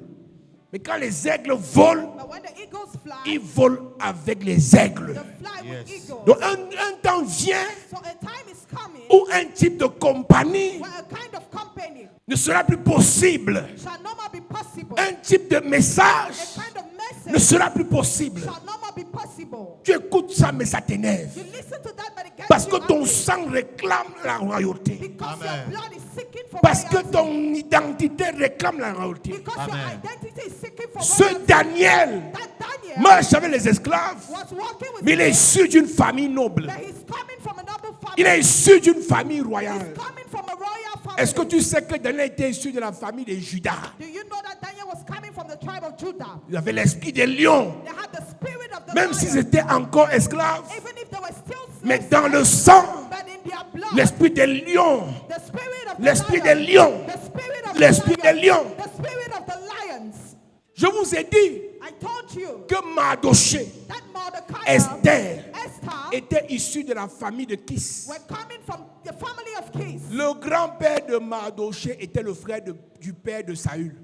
Mais quand les aigles volent, But when the eagles fly, ils volent avec les aigles. they fly with Yes. eagles. Donc un temps vient So a time is coming où un type de compagnie where a kind of company ne sera plus possible. shall no more be possible. Un type de A message kind of ne message sera plus possible. shall no more be possible. Tu écoutes ça, mais ça t'énerve. You listen to that, but it gets Parce you que ton angry sang réclame la royauté. because Amen. your blood is seeking for Parce que royalty. ton identité réclame la royauté. Because Amen. your identity is seeking for Ce royalty. Daniel That Daniel marche avec les esclaves, was walking with mais il est slaves, issu d'une famille noble. but he's coming from a noble family. Il est issu d'une famille royale. He's coming from a royal family. Est-ce que tu sais que Daniel était issu de la famille de Judas? Do you know that Daniel was coming from the tribe of Judah? Il avait l'esprit des lions. They had the spirit of the Même lion. s'ils étaient encore esclaves, Even if they were still mais slaves, dans le sang, but in their blood, l'esprit des lions, the spirit of the l'esprit lion, des lions, the spirit of l'esprit the des lion, lions. the spirit of the lions. Je vous ai dit I told you que Mardoché, that Mordecai, Esther, Esther était issu de la famille de Kis. were coming from the family of Kish. Le grand-père de Mardoché était le frère du père de Saül.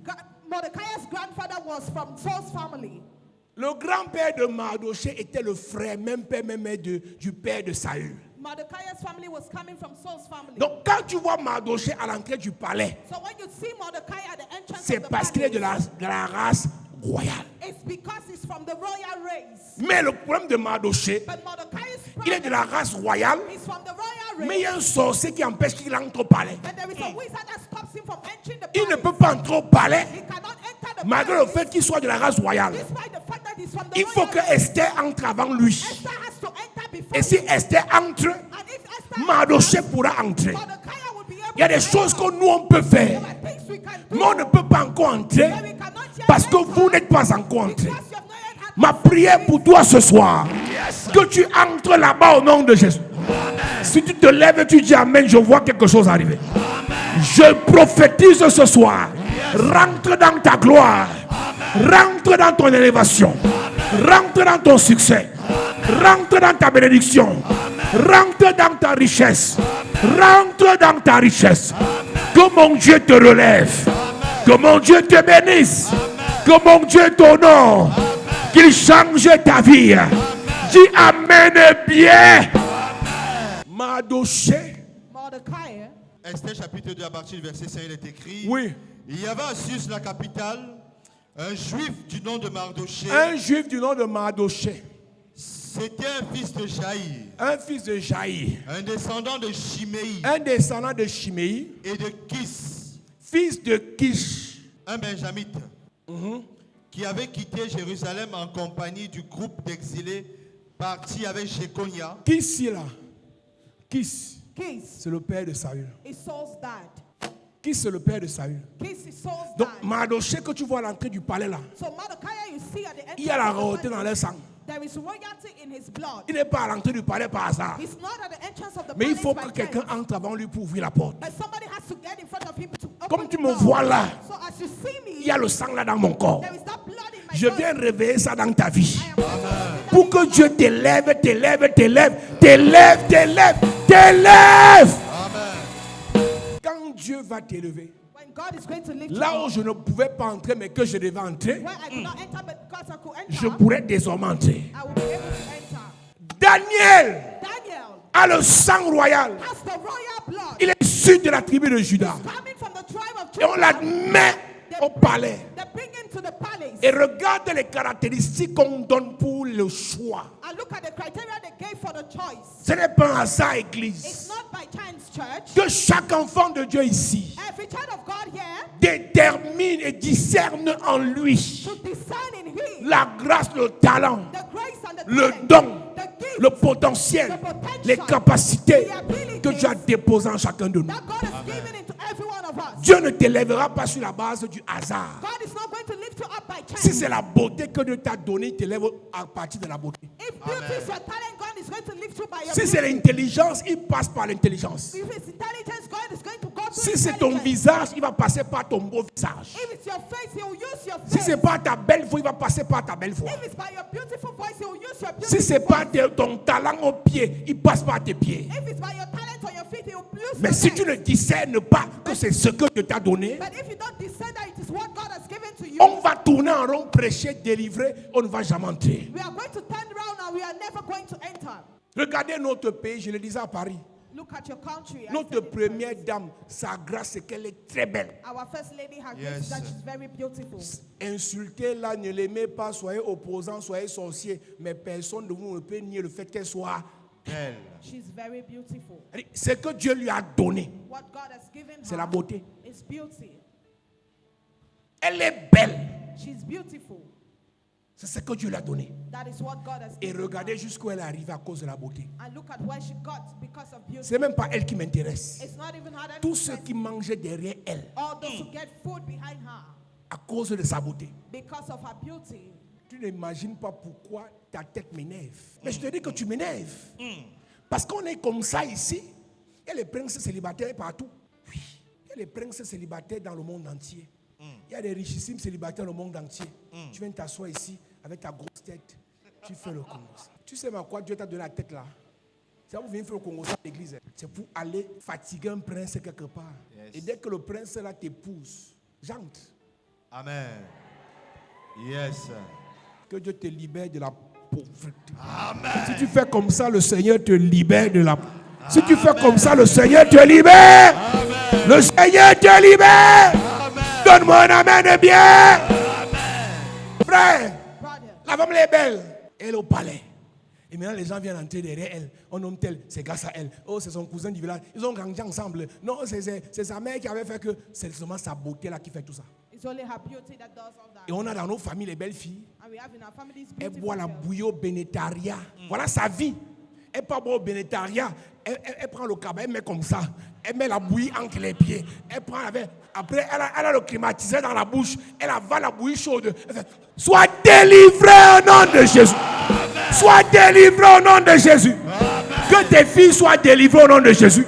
Mordecai's grandfather was from Saul's family. Le grand-père de Mardoché était le frère, même père, même mère du père de Saül. Mordecai's family was coming from Saul's family. Donc quand tu vois Mardochée à l'entrée du palais, So when you see Mordecai at the entrance c'est of the parce qu'il est palace, de la race royale. it's because he's from the royal race. Mais le problème de Mardochée, But Mordecai's il est de la race royale, he's from the royal mais il y race. a un sorcier qui empêche qu'il entre au palais. But there is a wizard that stops him from entering the Il ne palace. peut pas entrer au palais He cannot enter the malgré le palace. fait qu'il soit de la race royale. Despite the fact that he's from the Il faut royal que race. Esther entre avant lui. Esther has to enter before Et si him. Esther entre, And if Esther Mardochée pourra entrer. Mordecai will be able Il y a des to choses enter. que nous on peut faire, There are things we can do. mais on ne peut pas encore entrer But we cannot yet parce que enter vous n'êtes pas encore entré. because you have not yet had Ma prière pour toi ce soir, que tu entres là-bas au nom de Jésus. Si tu te lèves et tu dis Amen, je vois quelque chose arriver. Je prophétise ce soir. Rentre dans ta gloire. Rentre dans ton élévation. Rentre dans ton succès. Rentre dans ta bénédiction. Rentre dans ta richesse. Rentre dans ta richesse. Que mon Dieu te relève. Que mon Dieu te bénisse. Que mon Dieu t'honore. Qu'il change ta vie. Dis Amen bien. Mardochée. Mordecai. Esther chapitre 2 à partir du verset 5, il est écrit. Oui. Il y avait à Sus, la capitale, un juif du nom de Mardochée. Un juif du nom de Mardochée. C'était un fils de Jaïr, Un fils de Jaïr. un descendant de Chiméi Un descendant de Chiméi. et de Kis, Fils de Kish. un benjamite, qui avait quitté Jérusalem en compagnie du groupe d'exilés partis avec Jéconia. Kish là. Kish. Kish C'est le père de Saül. is Saul's dad. Kish c'est le père de Saül. Kish is Saul's Donc dad. Mardochée que tu vois à l'entrée du palais là, So Mordecai, you see at the il y a la entrance of royauté the dans palace, leur sang. there is royalty in his blood. Il n'est pas à l'entrée du palais par hasard. He's not at the entrance of the Mais il palace faut by que quelqu'un chance. entre avant lui pour ouvrir la porte. But somebody has to get in front of him to open Comme tu the me door. vois là, So as you see me, il y a le sang là dans mon corps. there is that blood in my Je body. viens réveiller ça dans ta vie. I am going to open that Pour que Dieu t'élève, t'élève, t'élève, t'élève, t'élève, t'élève. Quand Dieu va t'élever, when God is going to lift you là up, où je ne pouvais pas entrer, mais que je devais entrer, where I could not enter, but God I could je enter, pourrais désormais entrer. I will be able to enter. Daniel Daniel a le sang royal. has the royal blood. Il est issu de la tribu de Juda. Coming from the tribe of Et on Judah. l'admet au palais. They bring him to the palace. Et regarde les caractéristiques qu'on donne pour le choix. And look at the criteria they gave for the choice. Ce n'est pas un hasard, It's Église, not by chance, church. que chaque enfant de Dieu ici Every child of God here détermine et discerne en lui should discern in him la grâce, le talent, the grace and the le talent, don, the gift le potentiel, les capacités que Dieu a déposées en chacun de nous. that God has given into every one of us. Dieu ne t'élèvera pas sur la base du hasard. God is not going to lift you up by chance. Si c'est la beauté que Dieu t'a donnée, il t'élève à partir de la beauté. If beauty is your talent, God is going to lift you by your Si c'est beauty. l'intelligence, il passe par l'intelligence. If it's intelligence, God is going to go through Si c'est ton intelligence. visage, il va passer par ton beau visage. If it's your face, He will use your Si face. c'est pas ta belle voix, il va passer par ta belle voix. If it's by your beautiful voice, He will use your beautiful Si c'est pas voice. ton talent au pied, il passe par tes pieds. If it's by your talent on your feet, He will use Mais your si legs. tu ne discernes pas que c'est ce que Dieu t'a donné, But if you don't discern that it is what God has given to you, on va tourner en rond, prêcher, délivrer, on ne va jamais entrer. we are going to turn around and we are never going to enter. Regardez notre pays, je le disais à Paris. Look at your country. I Notre said it première first. dame, sa grâce, c'est qu'elle est très belle. Our first lady, her Yes. grace is that she's very beautiful. Insultez-la, ne l'aimez pas, soyez opposants, soyez sorciers, mais personne de vous ne peut nier le fait qu'elle soit. Elle. She's very beautiful. Ce que Dieu lui a donné, What God has given c'est la her beauté. is beauty. Elle est belle. She's beautiful. C'est ce que Dieu lui a donné. That is what God has Et given regardez her. jusqu'où elle est arrivée à cause de la beauté. And look at where she got because of beauty. Ce n'est même pas elle qui m'intéresse. It's not even her that Tous ceux interests qui mangeaient derrière elle all those who get food behind her à cause de sa beauté. because of her beauty. Tu n'imagines pas pourquoi ta tête m'énerve. Mais je te dis que tu m'énerves. Parce qu'on est comme ça ici. Il y a les princes célibataires partout. Oui. Il y a les princes célibataires dans le monde entier. Il y a des richissimes célibataires dans le monde entier. Tu viens t'asseoir ici avec ta grosse tête. Tu fais le Congo. Tu sais à quoi Dieu t'a donné la tête là? C'est pour venir faire le Congo à l'église. C'est pour aller fatiguer un prince quelque part. Yes. Et dès que le prince là t'épouse, j'entre. Amen. Yes. Que Dieu te libère de la pauvreté. Si tu fais comme ça, le Seigneur te libère de la pauvreté. Si tu fais comme ça, le Seigneur te libère. Amen. Le Seigneur te libère. Amen. Donne-moi un amen de bien. Frère, Brother, la femme elle est belle. Elle est au palais. Et maintenant, les gens viennent entrer derrière elle. On nomme tel, c'est grâce à elle. Oh, c'est son cousin du village. Ils ont grandi ensemble. Non, c'est sa mère qui avait fait que c'est seulement sa beauté là qui fait tout ça. it's only her beauty that does all that. Et on a dans nos familles les belles filles. And we have in our families Elle beautiful boit la girls. bouillie au bénétariat. Voilà sa vie. Elle part boire au bénétariat. Elle prend le cabas, elle met comme ça. Elle met la bouillie entre les pieds. Elle prend avec. Après, elle a le climatiseur dans la bouche. Elle avale la bouillie chaude. Elle fait, sois délivré au nom de Jésus. Sois délivré au nom de Jésus. Que tes filles soient délivrées au nom de Jésus.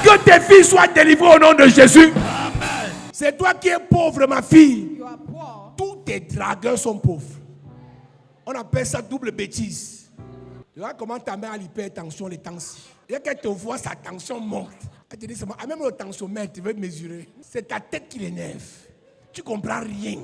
Que tes filles soient délivrées au nom de Jésus. C'est toi qui es pauvre, ma fille. You are poor. Tous tes dragueurs sont pauvres. On appelle ça double bêtise. Tu vois comment ta mère a l'hypertension les temps-ci. Dès qu'elle te voit, sa tension monte. Elle te dit seulement, même le tensiomètre, tu veux mesurer. C'est ta tête qui l'énerve. Tu comprends rien.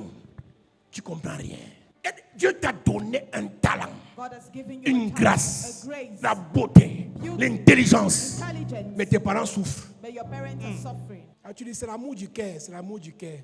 Tu comprends rien. Et Dieu t'a donné un talent, God has given you une a talent, grâce, a grace, la beauté, l'intelligence. intelligence. Mais tes parents souffrent. But your parents are suffering. Ah, tu dis, c'est l'amour du cœur, c'est l'amour du cœur.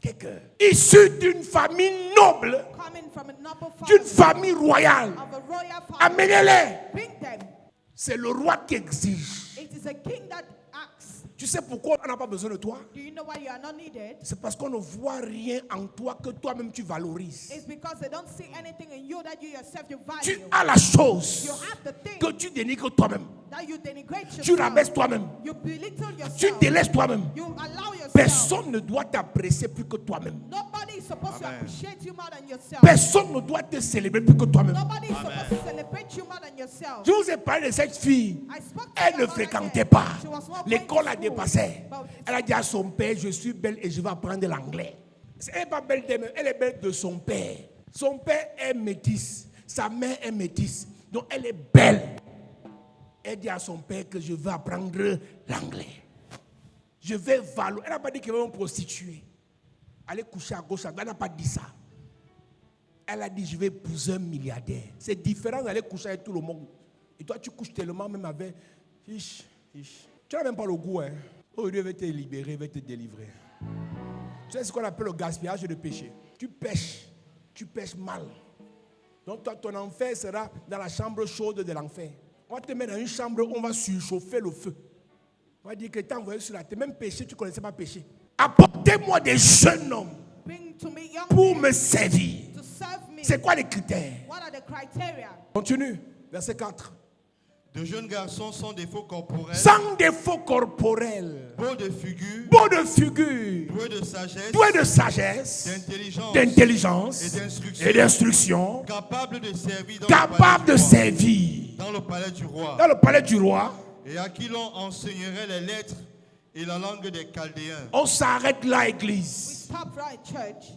Quel cœur? Issu d'une famille noble, Coming from a noble d'une family, famille royale. of a royal family. Amenez-les. Bring them. C'est le roi qui exige. It is a king that acts. Tu sais pourquoi on n'a pas besoin de toi? Do you know why you are not needed? C'est parce qu'on ne voit rien en toi que toi-même tu valorises. It's because they don't see anything in you that you yourself you Tu value. as la chose You have the thing que tu dénigres toi-même. that you denigrate Tu yourself. rabaisses toi-même. You belittle Tu yourself. délaisses toi-même. You allow yourself. Personne ne doit t'apprécier plus que toi-même. Nobody is supposed to appreciate you more than yourself. Personne ne doit te célébrer plus que toi-même. Nobody is supposed to celebrate you more than yourself. Je vous ai parlé de cette fille. I spoke to Elle you ne about fréquentait her. pas. She was not going L'école to la school. dépassait. But Elle a dit à son père, je suis belle et je vais apprendre l'anglais. Elle n'est pas belle d'elle-même, elle est belle de son père. Son père est métisse, sa mère est métisse. Donc elle est belle. Elle dit à son père que je vais apprendre l'anglais. Je vais valoriser. Elle n'a pas dit qu'elle va me prostituer. Aller coucher à gauche, à droite. Elle n'a pas dit ça. Elle a dit, je vais épouser un milliardaire. C'est différent d'aller coucher avec tout le monde. Et toi, tu couches tellement même avec... Tu n'as même pas le goût. Hein. Oh, Dieu va te libérer, va te délivrer. Tu sais ce qu'on appelle le gaspillage de péché. Tu pêches mal. Donc toi, ton enfer sera dans la chambre chaude de l'enfer. On va te mettre dans une chambre où on va surchauffer le feu. On va dire que tu as envoyé sur la terre. Même péché, tu ne connaissais pas péché. Apportez-moi des jeunes hommes Bring to me young pour men me servir. to serve me. C'est quoi les critères? What are the criteria? Continue. Verset 4. De jeunes garçons sans défaut corporel, Sans défaut corporel, beaux de figure, beau de figure, doués de sagesse, doué de sagesse, d'intelligence et d'instruction, capables de servir capable de servir dans le palais du roi, dans le palais du roi. et à qui l'on enseignerait les lettres et la langue des Chaldéens. On s'arrête là, We église. stop right, church.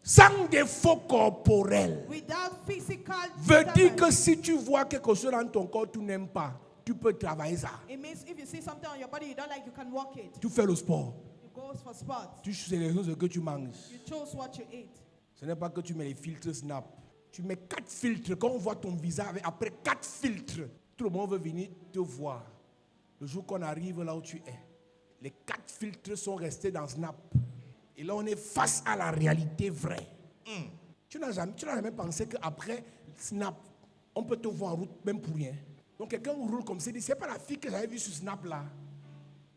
Sans défaut corporel Without physical veut dire disturbance. que si tu vois quelque chose dans ton corps que tu n'aimes pas, tu peux travailler ça. It means if you see something on your body you don't like, you can walk it. Tu fais le sport. You go for sports. Tu sélectionnes ce que tu manges. You choose what you eat. Ce n'est pas que tu mets les filtres Snap. Tu mets 4 filtres. Quand on voit ton visage, après 4 filtres, tout le monde veut venir te voir. Le jour qu'on arrive là où tu es, les 4 filtres sont restés dans Snap. Et là, on est face à la réalité vraie. Tu n'as jamais pensé qu'après Snap, on peut te voir en route même pour rien. Donc quelqu'un roule comme ça, il dit, c'est pas la fille que j'avais vue sur Snap là.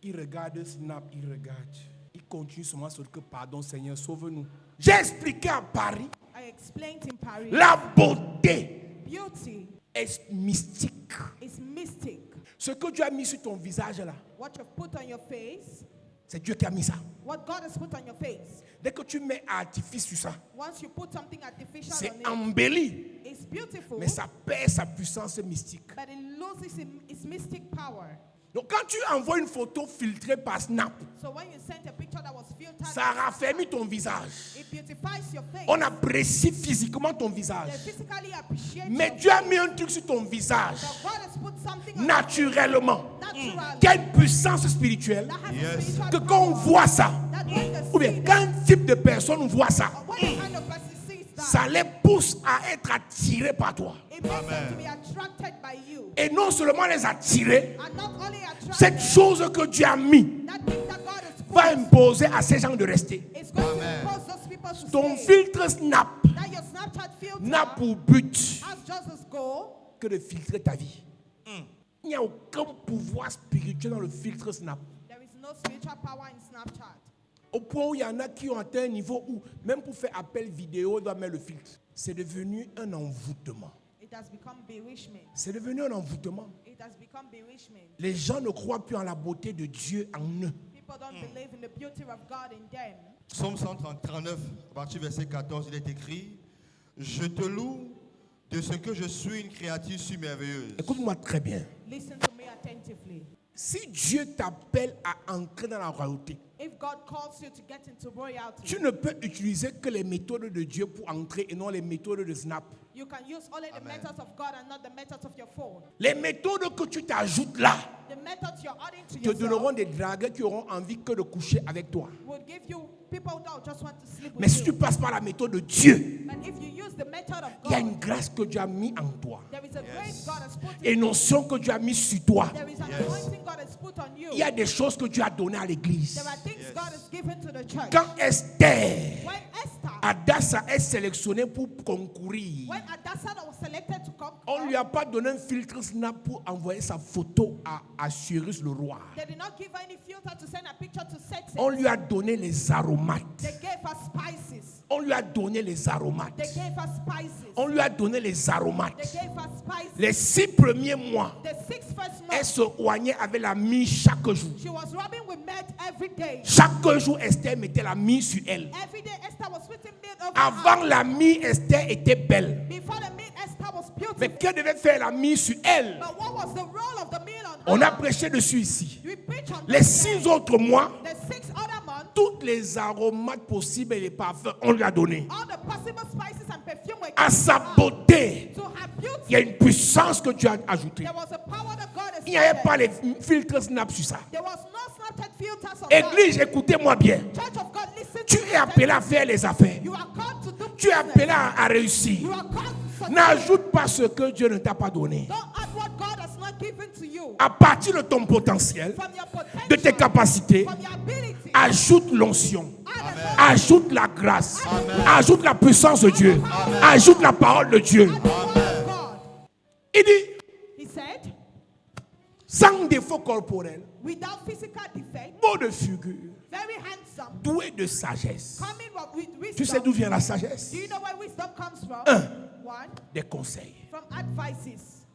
Il regarde Snap, il regarde. Il continue seulement sur que, pardon Seigneur, sauve-nous. J'ai expliqué à Paris, I explained in Paris. la beauté Beauty est mystique. is mystic. Ce que tu as mis sur ton visage là, What you've put on your face, c'est Dieu qui a mis ça. what God has put on your face. Dès que tu mets artifice sur ça, Once you put something artificial c'est on it, embelli, it's beautiful, mais ça perd sa puissance mystique. but it loses its mystic power. Donc quand tu envoies une photo filtrée par Snap, So when you sent a picture that was filtered, ça raffermit ton visage. it beautifies your face. On apprécie physiquement ton They visage. physically appreciate Mais your Dieu a face. mis un truc sur ton visage, But God has put something on naturellement, naturally qui a une puissance spirituelle, that has Yes. a spiritual que quand on power, voit ça, that when the ou bien quand un type de personne voit ça, when the kind of person sees ça les pousse à être attirés par toi. It makes them to be attracted by you. Et non seulement les attirer, And not only attracted, cette chose que Dieu a mis that thing that God has va put imposer à ces gens de rester. is going to cause those people to Ton stay. filtre Snap That your Snapchat filter n'a pour but has just as goal que de filtrer ta vie. Il n'y a aucun pouvoir spirituel dans le filtre Snap. there is no spiritual power in Snapchat. Au point où il y en a qui ont atteint un niveau où, même pour faire appel vidéo, ils doivent mettre le filtre. C'est devenu un envoûtement. It has become bewitchment. C'est devenu un envoûtement. It has become bewitchment. Les gens ne croient plus en la beauté de Dieu en eux. People don't believe in the beauty of God in them. Psaume 139, à partir du verset 14, il est écrit: Je te loue de ce que je suis une créature si merveilleuse. Écoute-moi très bien. Listen to me attentively. Si Dieu t'appelle à entrer dans la royauté, If God calls you to get into royalty, tu ne peux utiliser que les méthodes de Dieu pour entrer et non les méthodes de Snap. you can use only the methods of God and not the methods of your phone. Les méthodes que tu t'ajoutes là The methods you're adding to te yourself donneront des dragueurs qui auront envie que de coucher avec toi. will give you people that just want to sleep Mais with si tu you. passes par la méthode de Dieu, But if you use the method of il y a God, une grâce que Dieu a mis en toi. there is a grace God has put Et in une you. notion que Dieu a mis sur toi. There is an anointing God has put on you. Il y a des choses que Dieu a données à l'église. There are things God has given to the church. Quand Esther, When Esther, Adassa est sélectionnée pour concourir, when Adassa was selected to come, on ne lui a pas donné un filtre Snap pour envoyer sa photo à Assuérus le roi. they did not give her any filter to send a picture to sex. On lui a donné les aromates. They gave her spices. On lui a donné les aromates. They gave her spices. On lui a donné les They aromates. gave her spices. Les 6 premiers mois, The 6 first elle months, se oignait avec la mie chaque jour. she was rubbing with meth every day. Chaque jour, Esther mettait la mie sur elle. Every day Esther was putting meat over Avant her. la mie, Esther était belle. Before the meat, Esther was Mais beautiful. qu'elle devait faire la mie sur elle? But what was the role of the meal on On her? a prêché dessus ici. We preach on Les this 6 day. autres mois, The 6 other months, toutes les aromates possibles et les parfums, on lui a donné. all the possible spices and perfume were À given sa to her. beauté, To her il y a beauty, une puissance que Dieu a ajoutée. there was a power that God has Il n'y avait added. pas les filtres Snap sur ça. There was no Snapchat filters on Église, that. écoutez-moi bien. Church of God, listen Tu to es me. appelé à faire les affaires. You are called to do Tu es business. appelé à réussir. You are called to succeed. N'ajoute pas ce que Dieu ne t'a pas donné. Don't add what God has not given to you. À partir de ton potentiel, From your potential, de tes capacités, from your ability, ajoute l'onction. add a Ajoute la grâce. Ajoute la puissance de Dieu. Ajoute la parole de Dieu. word of God. Il dit, He said, sans défaut corporel, without physical defect, beau de figure, very handsome, doué de sagesse. coming with wisdom. Tu sais d'où vient la sagesse? Do you know where wisdom comes from? Un. One, Des conseils. from advices.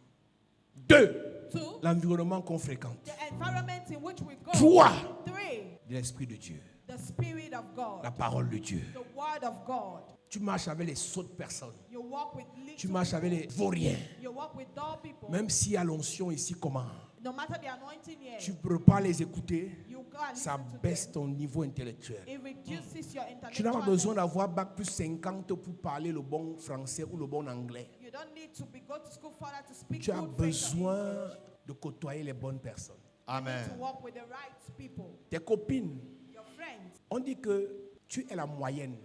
2. Two, L'environnement qu'on fréquente. the environment in which we go. 3. Three, De l'Esprit de Dieu. the Spirit of God, La parole de Dieu. the Word of God. Tu marches avec les sottes personnes. You walk with Tu little, marches avec les vauriens. you walk with dull people. Même s'il y a l'onction ici, comment? No matter the anointing here, Tu ne peux pas les écouter. you go and Ça listen to baisse them. ton niveau intellectuel. It reduces your Tu n'as pas intellectual besoin level. d'avoir bac plus 50 pour parler le bon français ou le bon anglais. You don't need to go to school further to speak Tu as good French or besoin English. de côtoyer les bonnes personnes. Amen. To walk with the right people, Tes copines, your friends. on dit que tu es la moyenne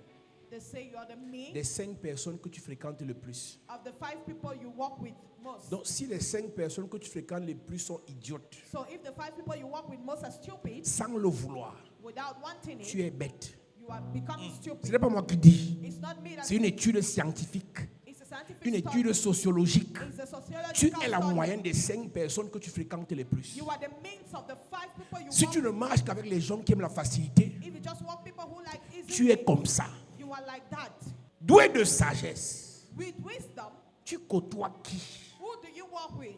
They say you're the mean des 5 personnes que tu fréquentes le plus. of the 5 people you walk with most. Donc si les 5 personnes que tu fréquentes le plus sont idiotes, So if the 5 people you walk with most are stupid, sans le vouloir, without wanting tu it, es bête. you are becoming Ce stupid. n'est pas moi qui dis. It's not me that C'est une étude scientifique, it's a scientific une study. étude sociologique. It's a sociological Tu es la study. moyenne des 5 personnes que tu fréquentes le plus. You are the means of the 5 people you Si walk tu ne marches qu'avec les gens qui aiment la facilité, with. If you just walk people who like easy tu es things, comme ça. you are like that. Doué de sagesse. With wisdom, Tu côtoies qui? who do you walk with?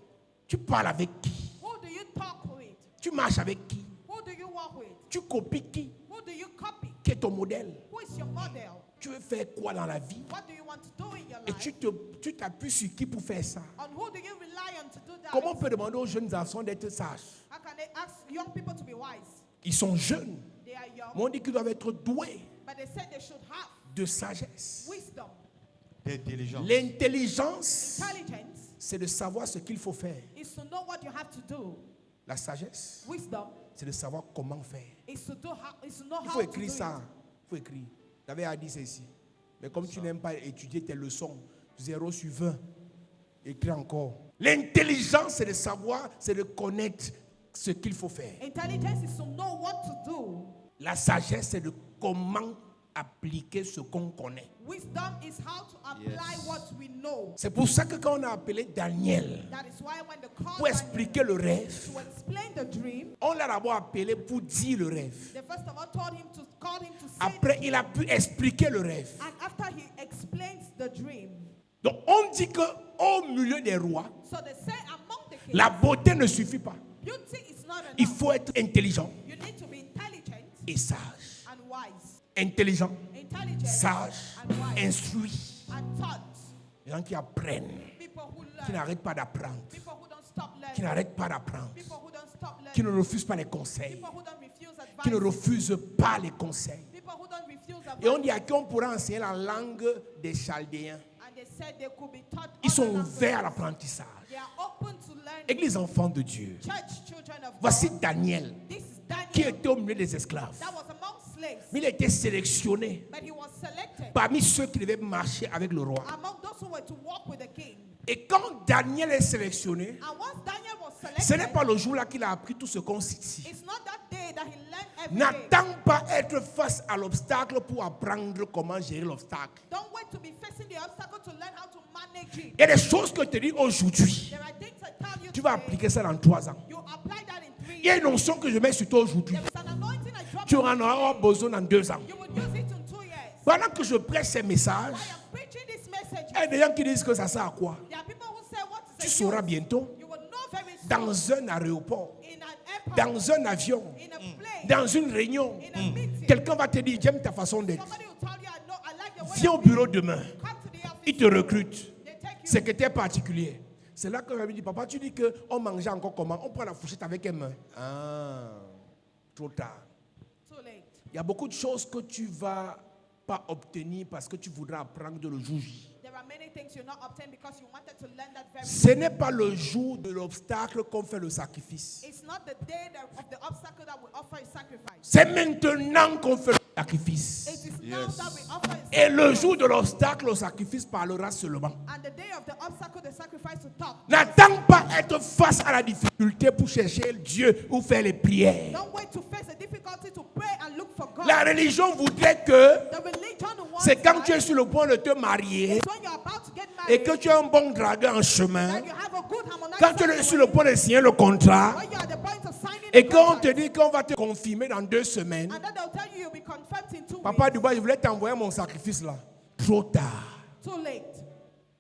Tu parles avec qui? Who do you talk with? Tu marches avec qui? Who do you walk with? Tu copies qui? Who do you copy? Qui est ton modèle? Who is your model? Tu veux faire quoi dans la vie? What do you want to do in your Et life? tu t'appuies sur qui pour faire ça? On who do you rely on to do that? Comment on peut demander aux jeunes enfants d'être sages? How can they ask young people to be wise? Ils sont jeunes. They are young, Mais on dit qu'ils doivent être doués but they said they should have de sagesse. wisdom. D'intelligence. L'intelligence, Intelligence c'est de savoir ce qu'il faut faire. is to know what you have to do. La sagesse, Wisdom c'est de savoir comment faire. is to know Il how faut to do écrire ça. it. Il faut écrire. J'avais à dire ça ici. Mais comme tu n'aimes pas étudier tes leçons, 0 sur 20, écris encore. L'intelligence, c'est de savoir, c'est de connaître ce qu'il faut faire. Intelligence is to know what to do. La sagesse, c'est de comment appliquer ce qu'on connaît. Wisdom is how to apply what we know. C'est pour ça que quand on a appelé Daniel That is why when the call pour expliquer le rêve, to explain the dream, on l'a d'abord appelé pour dire le rêve. they first of all called him to say Après, il a pu expliquer le rêve. and after he explains the dream. Donc, on dit qu'au milieu des rois, So they say among the kings, la beauté ne suffit pas. beauty is not enough. Il faut être intelligent You need to be intelligent et sage. and wise. Intelligent, Intelligent sage, and wise instruit. and taught. Les gens qui apprennent, People who qui learn. n'arrêtent pas d'apprendre, People who don't stop qui learning. n'arrêtent pas d'apprendre, People who don't stop qui ne learning. refusent pas les conseils, People who don't refuse qui ne advice. refusent pas les conseils. People who don't refuse Et on advice. dit à qui on pourra enseigner la langue des Chaldéens. And they said they could be taught. Ils sont other ouverts à languages. l'apprentissage. They are open to learning. Église enfants de Dieu. Church children of Voici God. Daniel, This is qui Daniel. était au milieu des esclaves. That was among slaves. Mais il a été sélectionné But he was selected parmi ceux qui devaient marcher avec le roi. among those who were to walk with the king. Et quand Daniel est sélectionné, And once Daniel was ce n'est selected, pas le jour-là qu'il a appris tout ce qu'on cite ici. it's not that day that he learned everything. N'attends pas être face à l'obstacle pour apprendre comment gérer l'obstacle. Don't wait to be facing the obstacle to learn how to manage it. Il y a des choses que je te dis aujourd'hui. There are things I tell you Tu vas today. appliquer ça dans 3 ans. You apply that in 3 Il y a years. une notion que je mets sur toi aujourd'hui. There is an anointing I drop Tu on en you auras today. besoin dans 2 ans. You will use it in 2 years. Pendant que je prêche ces messages, I am preaching this message. il y a des gens qui disent que ça sert à quoi? There are people who say what Tu is sauras a use. bientôt. You will know very soon. Dans un aéroport, In an airport. dans un avion, In a plane. dans une réunion, In a meeting. quelqu'un va te dire, j'aime ta façon d'être. Somebody will tell you, I like the way Viens you au bureau demain. come to the office. Il te recrute. They take you. Secrétaire particulier. C'est là que j'avais dit, papa, tu dis qu'on mangeait encore comment? On prend la fourchette avec une main. Ah, trop tard. Too late. Il y a beaucoup de choses que tu vas pas obtenir parce que tu voudras apprendre de le jour J. There are many things you not obtain because you wanted to learn that very. Ce n'est pas le jour de l'obstacle qu'on fait le sacrifice. It's not the day of the obstacle that we offer a sacrifice. C'est maintenant qu'on fait le sacrifice. It is now that we offer a Et le sacrifice. jour de l'obstacle, le sacrifice parlera seulement. And the day of the obstacle, the sacrifice to talk. N'attends pas être face à la difficulté pour chercher Dieu ou faire les prières. Don't wait to face a difficulty to pray and look for God. La religion voudrait que The religion wants c'est quand tu es sur le point de te marier it's when you're about to get et married que tu as un bon dragueur en chemin. that you have a good harmonized Quand tu es family sur le point de signer le contrat when you're at the point of signing et the qu'on te contract, dit qu'on va te confirmer dans 2 semaines. and then they'll tell you you'll be confirmed in 2 Papa weeks. Dubois, je voulais t'envoyer mon sacrifice là. Trop tard. Too late.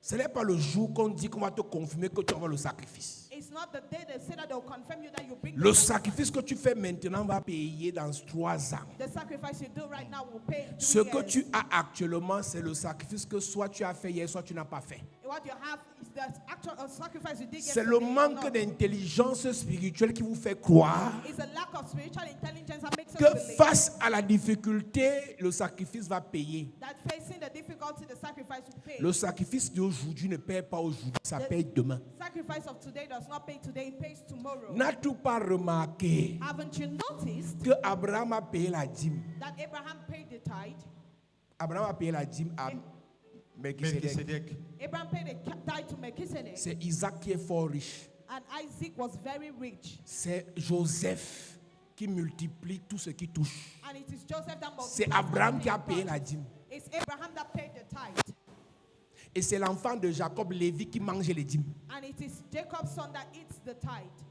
Ce n'est pas le jour qu'on dit qu'on va te confirmer que tu envoies le sacrifice. It's not the day they say that they'll confirm you that you bring Le the sacrifice que tu fais maintenant va payer dans 3 ans. The sacrifice you do right now will pay in 3 Ce que years. tu as actuellement, c'est le sacrifice que soit tu as fait hier, soit tu n'as pas fait. What you have is the actual sacrifice you did C'est yesterday le or manque not. d'intelligence spirituelle qui vous fait croire It's a lack of spiritual intelligence that makes us que believe face à la difficulté, le sacrifice va payer. that facing the difficulty, the sacrifice will pay. Le sacrifice d'aujourd'hui ne paye pas aujourd'hui, ça paye demain. Sacrifice of today does not pay today, it pays tomorrow. N'as-tu pas remarqué Haven't you noticed que Abraham a payé la dîme? that Abraham paid the tithe? Abraham a payé la dîme à Melchisedec. Melchizedek. Abraham paid a tithe to Melchizedek. C'est Isaac qui est fort riche. And Isaac was very rich. C'est Joseph qui multiplie tout ce qui touche. And it is Joseph that C'est multiplied Abraham qui a everything payé he la got. dîme. It's Abraham that paid the tithe. Et c'est l'enfant de Jacob, Lévi, qui mange les dîmes. And it is Jacob's son that eats the tithe.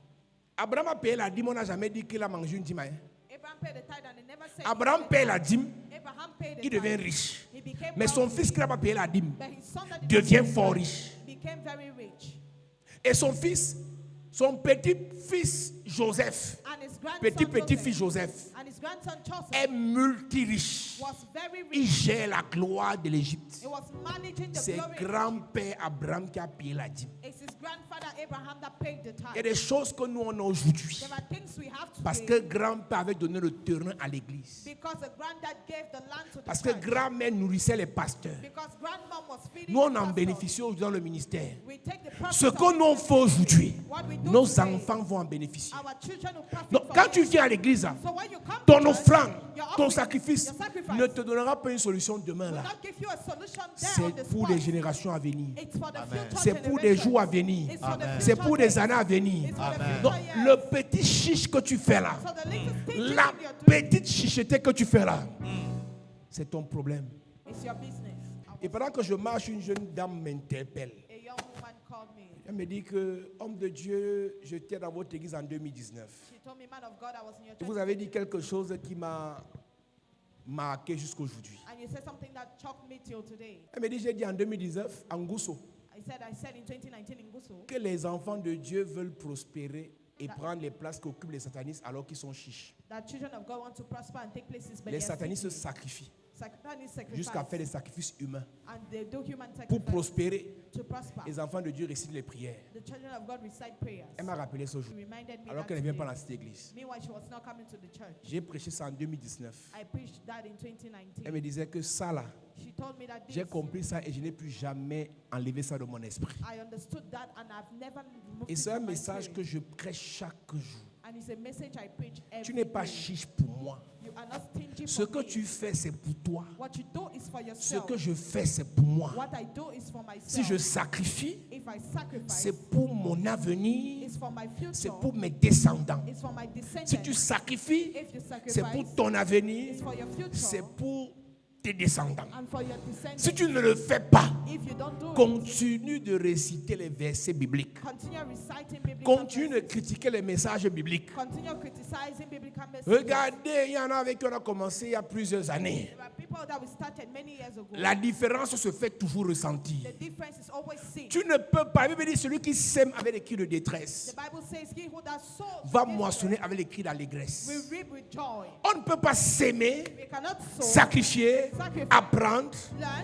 Abraham a payé la dîme, on n'a jamais dit qu'il a mangé une dîme. Hein. Abraham paid the tithe and they never said Abraham he paye paid la the dîme, tithe. Abraham paid the il devient tithe. riche. He became Mais son wealthy. fils qui n'a pas payé la dîme But his son that did not devient pay the fort tithe riche. became very rich. Et son fils, son petit-fils Joseph, And his grandson petit-petit-fils Joseph, and his grandson Joseph est multiriche. was very Il rich. gère la gloire de l'Égypte. He was managing the C'est glory. grand-père Abraham qui a payé la dîme. It's his grandfather Abraham that paid the Il y a tithe. des choses que nous on a aujourd'hui. There are things we have to Parce pay que grand-père avait donné le terrain à l'église. because the granddad gave the land to the Parce que church. grand-mère nourrissait les pasteurs. Because grandmom was feeding Nous, on the en pastor. bénéficie aujourd'hui dans le ministère. We take the profit Ce of que nous on fait aujourd'hui, what we do nos today. enfants vont en bénéficier. Our children will profit Donc, from quand it. tu viens à l'église, So when you come ton to church, offrande, your Ton offering, sacrifice your sacrifice ne te donnera pas une solution demain will là. not give you a solution there on the C'est pour spot. les générations à venir. It's for the future C'est pour des generations. jours à venir. It's for the Amen. C'est future pour des days. années à venir. It's for the Amen. Donc, future years. le petit chiche que tu fais là, So the little stingy la thing you're doing petite chicheté que tu fais là, c'est ton problème. is your business. Et pendant que je marche, une jeune dame m'interpelle. A young woman called me. Elle me dit que, homme de Dieu, j'étais dans votre église en 2019. She told me, man of God, I was in your Et church. vous avez dit quelque chose qui m'a marqué jusqu'aujourd'hui. And you said something that shocked me till today. Elle me dit, j'ai dit en 2019, en Gousso, I said in 2019 in Gusu que les enfants de Dieu veulent prospérer et prendre les places qu'occupent les satanistes alors qu'ils sont chiches. that children of God want to prosper and take places, but Les they are satanistes se stingy. sacrifient Satanists sacrifice. jusqu'à faire des sacrifices humains And they do human pour sacrifice prospérer. to prosper. Les enfants de Dieu récitent les prières. The children of God recite prayers. Elle m'a rappelé ce She jour, reminded me alors that qu'elle ne vient today. pas dans cette église. Meanwhile, she was not coming to the church. J'ai prêché ça en 2019. I preached that in 2019. Elle me disait que ça là, She told me that j'ai this, compris ça et je n'ai plus jamais enlevé ça de mon esprit. I understood that and I've never removed Et it c'est un from my message spirit. que je prêche chaque jour. And it's a message I preach every Tu n'es pas day. chiche pour moi. You are not stingy Ce for que me. tu fais, c'est pour toi. What you do is for Ce yourself. que je fais, c'est pour moi. What I do is for myself. Si je sacrifie, If I sacrifice, c'est pour mon avenir, it's for my future. c'est pour mes descendants. It's for my descendants. Si tu sacrifies, If you sacrifice, c'est pour ton avenir, it's for your future. c'est pour tes descendants. And for your descendants. Si tu ne le fais pas, If you don't do it, continue de réciter les versets bibliques. continue reciting biblical Continue de verses. critiquer les messages bibliques. Continue criticizing biblical messages. Regardez, il y en a avec qui on a commencé il y a plusieurs années. There are people that we started many years ago. La différence se fait toujours ressentir. The difference is always seen. Tu ne peux pas, la Bible dit, celui qui sème avec les cris de détresse The Bible says, he who does sow va with moissonner distress avec les cris d'allégresse. will reap with joy. On ne peut pas s'aimer, We cannot sow, sacrifier, sacrifice, apprendre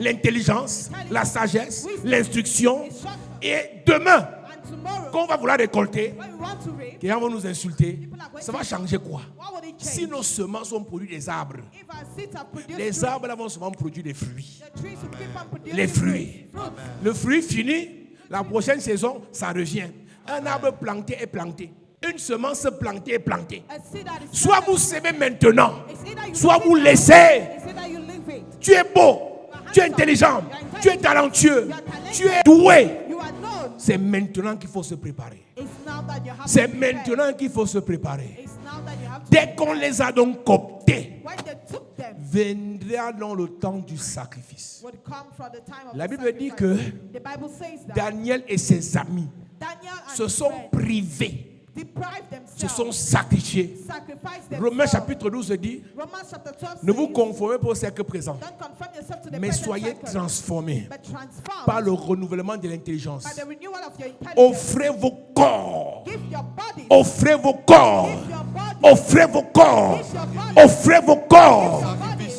l'intelligence, la sagesse, wisdom, l'instruction. instruction, Et demain, and tomorrow, quand on va vouloir récolter, when we want to reap, les gens vont nous insulter. Ça va changer quoi? what will it change? Si nos semences ont produit des arbres, If our seeds have produced les fruit, arbres là vont souvent produire des fruits. the trees will keep on producing Les fruits. fruit. Le fruit fini, la prochaine saison, ça revient. Un arbre planté est planté. Une semence plantée est plantée. A seed that is Soit planted, vous semez maintenant, it's either you soit leave vous it laissez. now, it's either you leave it. Tu es beau, tu es intelligent, tu es talentueux, tu es doué. You are known. C'est maintenant qu'il faut se préparer. It's now that you have C'est to prepare. maintenant qu'il faut se préparer. It's now that you have to Dès qu'on les a donc cooptés, when they took them viendra dans le temps du sacrifice. would come from the time of La the Bible dit sacrifice. que The Bible says that Daniel et ses amis Daniel and se his sont friends privés, deprived se sont themselves, sacrifiés. sacrificed Romains themselves. chapitre 12 dit, Romans chapter 12 ne vous says, conformez pas au siècle présent, don't conform yourself to the mais present soyez cycle, transformés but transform par le renouvellement de l'intelligence. by the renewal of your intelligence. Offrez vos corps, Give your body, offrez vos corps, give your body, offrez vos corps, give your body, offrez vos corps. your body.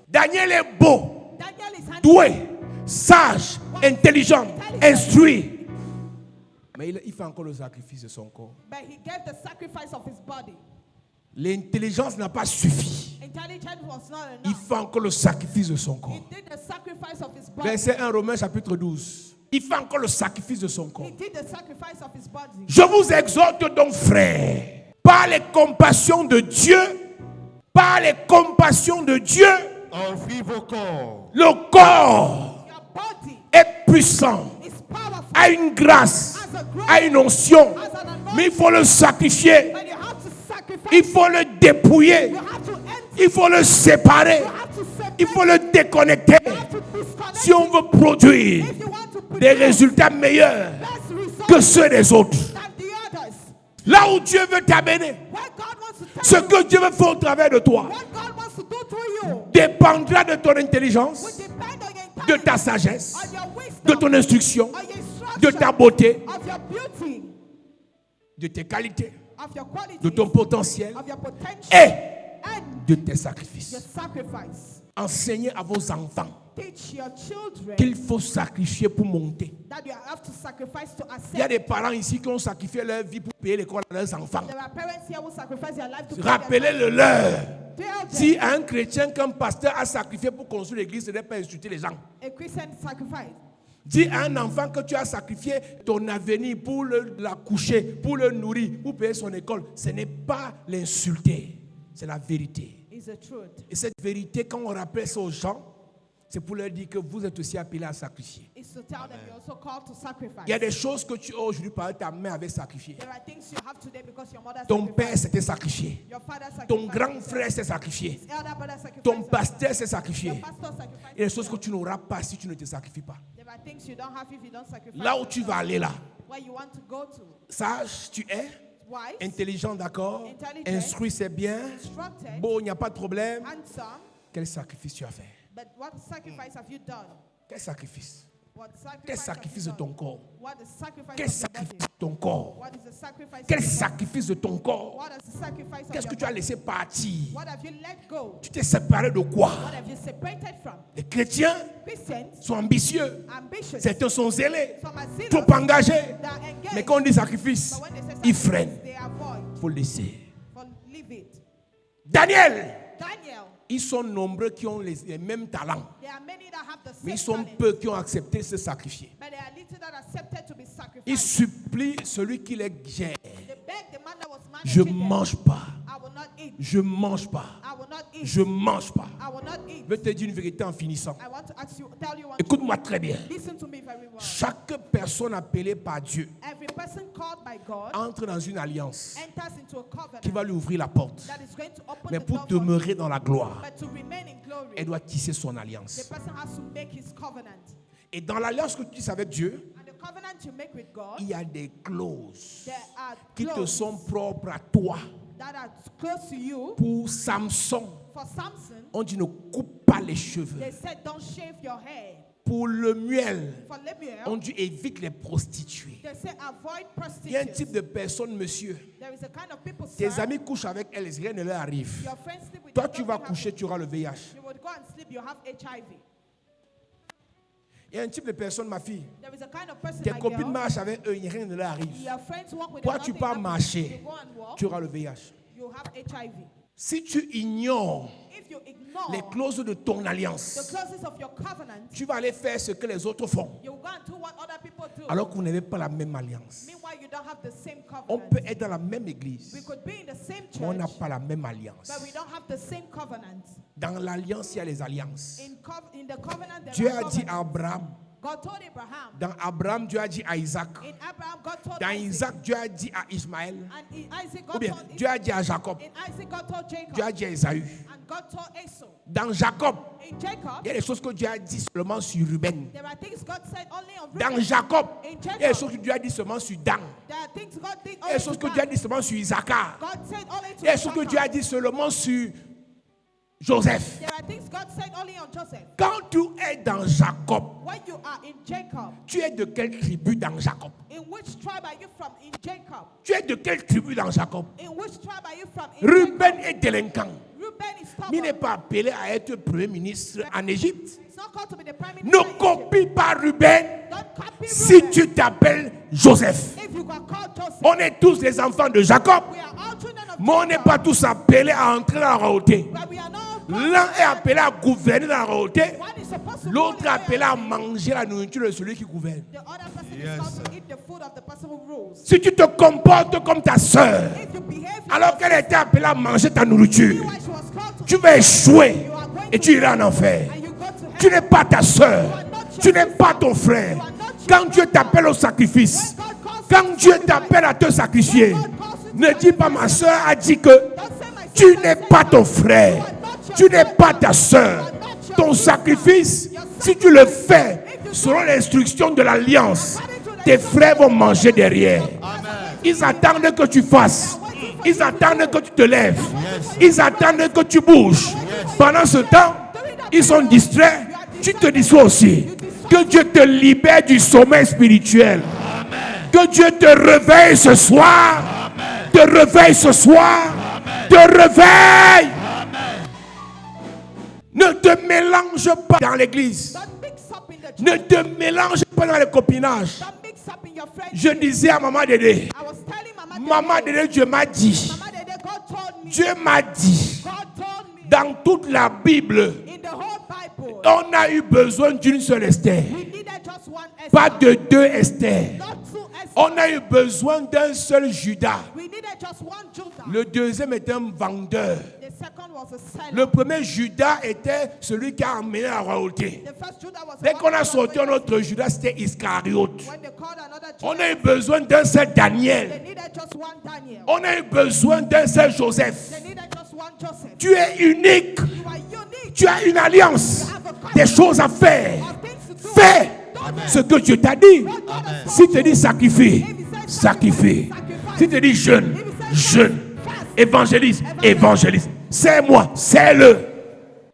Daniel est beau, Daniel is handsome, doué, sage, intelligent, instruit. Mais il fait encore le sacrifice de son corps. but he gave the sacrifice of his body. L'intelligence n'a pas suffi. Intelligence was not Il enough. fait encore le sacrifice de son He corps. did the sacrifice of his body. Verset 1, Romains chapitre 12. Il fait encore le sacrifice de son corps. He did the sacrifice of his body. Je vous exhorte donc, frères, par les compassions de Dieu, par les compassions de Dieu, Offrez vos corps. le corps Your body est puissant, is powerful, a une grâce, a une onction, as an anointing, mais il faut le sacrifier, but you have to sacrifice. il faut le dépouiller, You have to empty. il faut le séparer, You have to separate. il faut le déconnecter You have to disconnect. si on veut produire If you want to des produce résultats meilleurs best results que ceux des autres. than the others, Là où Dieu veut t'amener, what God wants to tell ce you, que Dieu veut faire au travers de toi, what God wants to do through you, dépendra de ton will intelligence, depend on your de intelligence, ta sagesse, on your wisdom, de ton instruction, on your instruction, de ta beauté, of your beauty, de tes qualités, of your qualities, de ton potentiel of your potential, et and de tes your sacrifices. sacrifice. Enseignez à vos enfants Teach your children qu'il faut sacrifier pour monter. that you have to sacrifice to Il y a ascend. des parents ici qui ont sacrifié leur vie pour payer l'école à leurs enfants. There are parents here who sacrifice their life to pay their Rappelez-le leur. Tell them, Si un chrétien qu'un pasteur a sacrifié pour construire l'église, ce n'est pas insulter les gens. a Christian sacrifice. Dis à un enfant que tu as sacrifié ton avenir pour la coucher, pour le nourrir, pour payer son école. Ce n'est pas l'insulter, c'est la vérité. Is is the truth. Et cette vérité, quand on rappelle ça aux gens, c'est pour leur dire que vous êtes aussi appelés à sacrifier. It's to tell them you're also called to sacrifice. Il y a des choses que tu as aujourd'hui par ta mère avait sacrifié. There are things you have today because your mother Ton père sacrificed. s'était sacrifié. Your father sacrificed. Ton grand himself. frère s'est sacrifié. His elder brother sacrificed. Ton himself. pasteur s'est sacrifié. Your pastor sacrificed. Il y a des choses que himself. tu n'auras pas si tu ne te sacrifies pas. There are things you don't have if you don't sacrifice. Là où tu yourself. vas aller là, Where you want to go to. sage, tu es Wise. intelligent, d'accord, Intelligent. instruit, c'est bien, Instructed. bon, il n'y a pas de problème. Handsome. Quel sacrifice tu as fait? But what sacrifice have you done? Quel sacrifice? What Quel sacrifice sacrifice de have you ton done? corps? What is sacrifice Quel of your sacrifice body? de ton corps? What is the sacrifice Quel of your body? sacrifice de ton corps? What is the sacrifice Qu'est-ce of que your tu as body? laissé partir? What have you let go? Tu t'es séparé de quoi? What have you separated from? Les chrétiens Christians, sont ambitieux. ambitious, Certains sont zélés, some are zealous, trop engagés. they are engaged, Mais quand on dit sacrifice, but when they say ils sacrifice, freinent. they avoid. Il faut le laisser. For leave it. Daniel, Daniel, ils sont nombreux qui ont les mêmes talents. there are many that have the Mais same ils sont talent, peu qui ont accepté de se sacrifier. but there are little that accepted to be Ils sacrificed. supplient celui qui les gère. They beg the man that was Je managing them, mange pas. I will not eat. Je mange pas. I will not eat. Je mange pas. I will not eat. Je vais te dire une vérité en finissant. I want to ask you, tell you one Écoute-moi très bien. thing. Listen to me very well. Chaque personne appelée par Dieu Every person called by God entre dans une alliance enters into a covenant qui va lui ouvrir la porte. that is going to open Mais the pour door for him. demeurer dans la gloire, But to remain in glory, elle doit tisser son the alliance. person has to make his covenant. Et dans l'alliance que tu tisses avec Dieu, And the covenant you make with God, il y a des clauses there are qui te clauses sont propres à toi. that are close to you. Pour Samson, For Samson, on dit ne coupe pas les cheveux. they said don't shave your hair. Pour le miel, For Lemuel, on dit évite les prostituées. they say avoid Il y a un prostitutes. type de personne, monsieur. There is a kind of people, Tes sir, amis couchent avec elles, rien ne leur arrive. your friends sleep with Toi, you, tu nothing vas happens. coucher, tu auras le VIH. You would go and sleep, you have HIV. Il y a un type de personne, ma fille. There is a kind of person, Tes my copines girl, marchent avec eux, rien ne leur arrive. your friends walk with Toi, them, tu nothing pars happens. marcher, You go and walk, tu auras le VIH. you have HIV. Si tu ignores If you ignore les clauses de ton the alliance, clauses of your covenant, tu vas aller faire ce que les autres font, you go and do what other people do. alors que vous n'avez pas la même alliance. Meanwhile, you don't have the same On covenant. peut être dans la même We église, could be in the same mais on n'a church, pas la même alliance. but we don't have the same covenant. Dans l'alliance, il y a les alliances. In the covenant, there Dieu are a dit à covenants. Abraham. God told Abraham. Dans Abraham, Dieu a dit à Isaac. In Abraham, God told Dans Isaac. Isaac, Dieu a dit à Ismaël. And in Isaac, Ou God bien, told Dieu a dit à Jacob. In Isaac, God told Jacob. Dieu a dit à Esaü. And God told Esau. Dans Jacob, In Jacob, il y a des choses que Dieu a dit seulement sur Ruben. there are things God said only on Dans Reuben. Jacob, In il y a des Jacob, choses que Dieu a dit seulement sur Dan. there are things God did Il y a only des to choses que Dan. Dieu a dit seulement sur Isaacar. God said only Il to y a des choses que Isaac. Dieu a dit seulement sur Joseph. There are things God said only on Joseph. Quand tu es dans Jacob, When you are in Jacob, tu es de quelle tribu dans Jacob? in which tribe are you from in Jacob? Tu es de quelle tribu dans Jacob? In which tribe are you from in Ruben Jacob? est délinquant. Reuben is Mais il n'est stubborn. pas appelé à être premier ministre en Égypte. It's not called to be the prime minister Ne in Egypt. copie pas Ruben Don't copy si Reuben. tu t'appelles Joseph. If you can call Joseph, On est tous les enfants de Jacob, we are all children of mais on n'est Jacob, pas tous appelés à entrer dans la royauté. but we are not all L'un est appelé à gouverner dans la royauté, One is supposed to l'autre est rule in appelé à royalty. manger la nourriture de celui qui gouverne. The other person Yes, is called sir. to eat the food of the person who rules. Si tu te comportes comme ta sœur, If you behave alors qu'elle était appelée à manger ta nourriture, why she was called to tu vas échouer et tu iras en enfer. and you go to Tu heaven. n'es pas ta sœur, tu n'es pas ton frère. Quand Dieu t'appelle au sacrifice, quand Dieu t'appelle à te sacrifier, ne dis pas ma sœur a dit que Don't say my tu sister n'es said pas that. ton frère, tu n'es pas ta sœur. Ton sacrifice, si tu le fais selon l'instruction de l'alliance, tes frères vont manger derrière. Ils attendent que tu fasses. Ils attendent que tu te lèves. Ils attendent que tu bouges. Pendant ce temps, ils sont distraits. Tu te distrais aussi. Que Dieu te libère du sommeil spirituel. Que Dieu te réveille ce soir. Te réveille ce soir. Te réveille. Ne te mélange pas dans l'église. Don't mix up in the church. Ne te mélange pas dans le copinage. Don't mix up in your friendship. Je disais à Maman Dédé, I was telling Maman Dédé, Dieu m'a dit, Mama Dede, God told me. Dieu m'a dit, God told me. dans toute la Bible, In the whole Bible, on a eu besoin d'une seule Esther, we needed just one Esther. pas de deux Esther. Not two Esther. On a eu besoin d'un seul Judas. We needed just one Judah. Le deuxième est un vendeur. The second was a seller. Le premier Judas était celui qui a emmené la royauté. The first Judah was the Dès one qu'on who a brought sorti un royalty. autre Judas, c'était Iscariote. When they called another On Judah, a eu besoin d'un seul they Daniel. needed just one Daniel. On a eu besoin d'un seul Joseph. They needed just one Joseph. Tu es unique. You are unique. Tu as une alliance. Des choses à faire. Of things to do. Fais ce que Dieu t'a dit. What God has Si told te dit sacrifie, sacrifie. Si te dit jeûne, jeûne. Évangélise, évangélise. C'est moi, c'est le.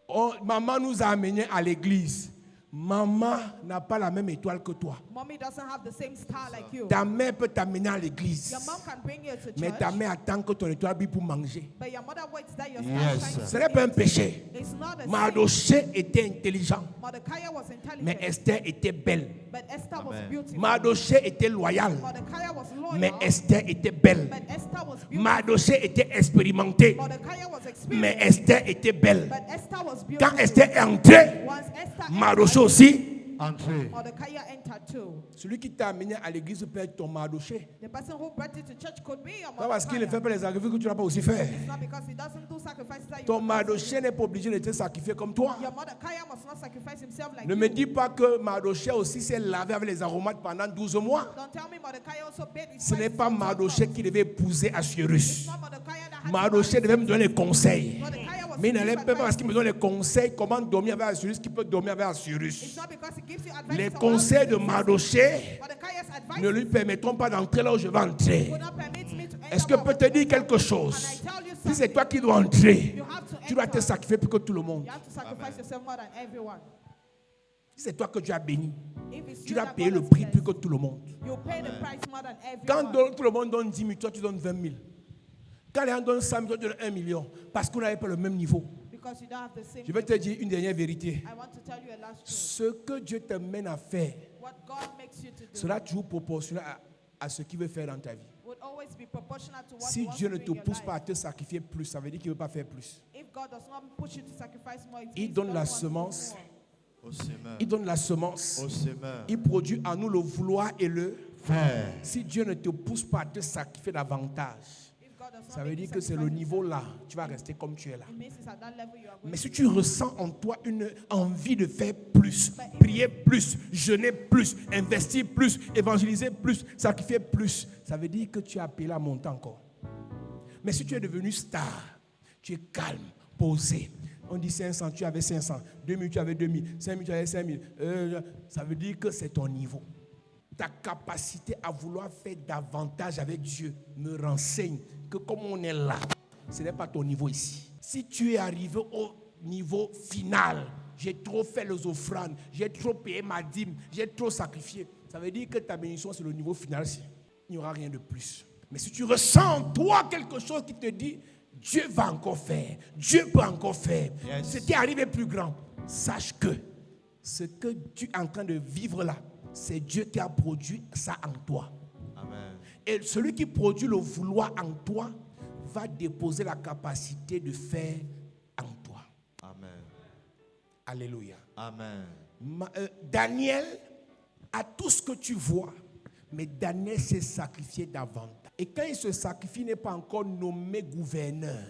Oh, maman nous a amenés à l'église. Maman n'a pas la même étoile que toi. Mommy doesn't have the same star like you. Ta mère peut t'amener à l'église. Your mom can bring you to Mais church, ta mère attend que ton étoile brille pour manger. but your mother waits that your Yes. star shines. Ce n'est pas un péché. It's not a sin. Mardoché était intelligent. Mordecai was intelligent, Mais Esther était belle. but Esther was Amen. beautiful. Mardoché était loyal. Mordecai was loyal, Mais Esther était belle. but Esther was beautiful. Mardoché était expérimenté. Mordecai was Mais experienced, Esther était belle. but Esther was beautiful. Quand Esther est entrée, Once Esther Mardoché entered, aussi. Entrez. Mordecai entered too. Celui qui t'a amené à l'église peut être ton Mardoché. The person who brought you to church could be your Pas parce qu'il ne fait Mordecai. pas les sacrifices que tu n'as pas aussi fait. It's not because he doesn't do sacrifices that you Ton can also Mardoché n'est pas obligé de te sacrifier comme toi. do. Your Mordecai must not sacrifice himself like Ne you. me dis pas que Mardoché aussi s'est lavé avec les aromates pendant 12 mois. Don't tell me Mordecai also bathed his Ce n'est wife pas for 12 Mardoché months. qui devait épouser Assuérus. It's not Mordecai that had to Mardoché marry devait me donner des conseils. Mordecai was Mais il to n'allait give pas parce advice. qu'il me donne les conseils comment dormir avec Assuérus qui peut dormir avec It's Assuérus. not because he gives you advice Les on how conseils to de Mardoché Mordecai's advice ne lui permettront pas d'entrer là où je vais entrer. will not permit me to enter Est-ce que je where peux I te want dire to quelque enter. chose? And I tell you Si c'est something, toi qui dois entrer, you have to tu dois te enter. sacrifier plus que tout le monde. You have to sacrifice yourself more than everyone. Si c'est toi que tu as béni, If it's tu you dois that payer God le has prix plus blessed, que tout le monde. you pay the price more than Quand everyone. tout le monde donne 10 000, toi tu donnes 20 000. Quand les gens donnent 100 000, toi tu donnes 1 million. Parce qu'on n'avait pas le même niveau. Because you don't have the same. Je vais te dire une dernière vérité. I want to tell you a last truth. Ce que Dieu te mène à faire What God makes you to do sera toujours proportionnel à ce qu'il veut faire dans ta vie. would always be proportional to what Si you want Dieu to ne do te in your pousse life. pas à te sacrifier plus, ça veut dire qu'il ne veut pas faire plus. If God does not push you to sacrifice more, it Il means donne he la doesn't want to do semence. more. Au sémeur. Il donne la semence. Au sémeur. Il produit en nous le vouloir et le. Faire. Si Dieu ne te pousse pas à te sacrifier davantage, If God does not ça veut make dire you que c'est le sacrifice niveau là. Tu vas rester comme tu es là. it means it's at that level you are going Mais si to tu ressens en toi une envie de faire plus, prier plus, jeûner plus, investir plus, évangéliser plus, sacrifier plus, ça veut dire que tu as appelé à monter encore. Mais si tu es devenu star, tu es calme, posé. On dit 500, tu avais 500. 2000, tu avais 2000. 5000, tu avais 5000. Ça veut dire que c'est ton niveau. Ta capacité à vouloir faire davantage avec Dieu me renseigne que comme on est là, ce n'est pas ton niveau ici. Si tu es arrivé au niveau final, j'ai trop fait les offrandes, j'ai trop payé ma dîme, j'ai trop sacrifié, ça veut dire que ta bénédiction c'est le niveau final. Il n'y aura rien de plus. Mais si tu ressens en toi quelque chose qui te dit, Dieu va encore faire, Dieu peut encore faire, Yes. ce qui est arrivé plus grand, sache que ce que tu es en train de vivre là, c'est Dieu qui a produit ça en toi. Amen. Et celui qui produit le vouloir en toi va déposer la capacité de faire en toi. Amen. Alléluia. Amen. Daniel a tout ce que tu vois, mais Daniel s'est sacrifié davantage. Et quand il se sacrifie, il n'est pas encore nommé gouverneur.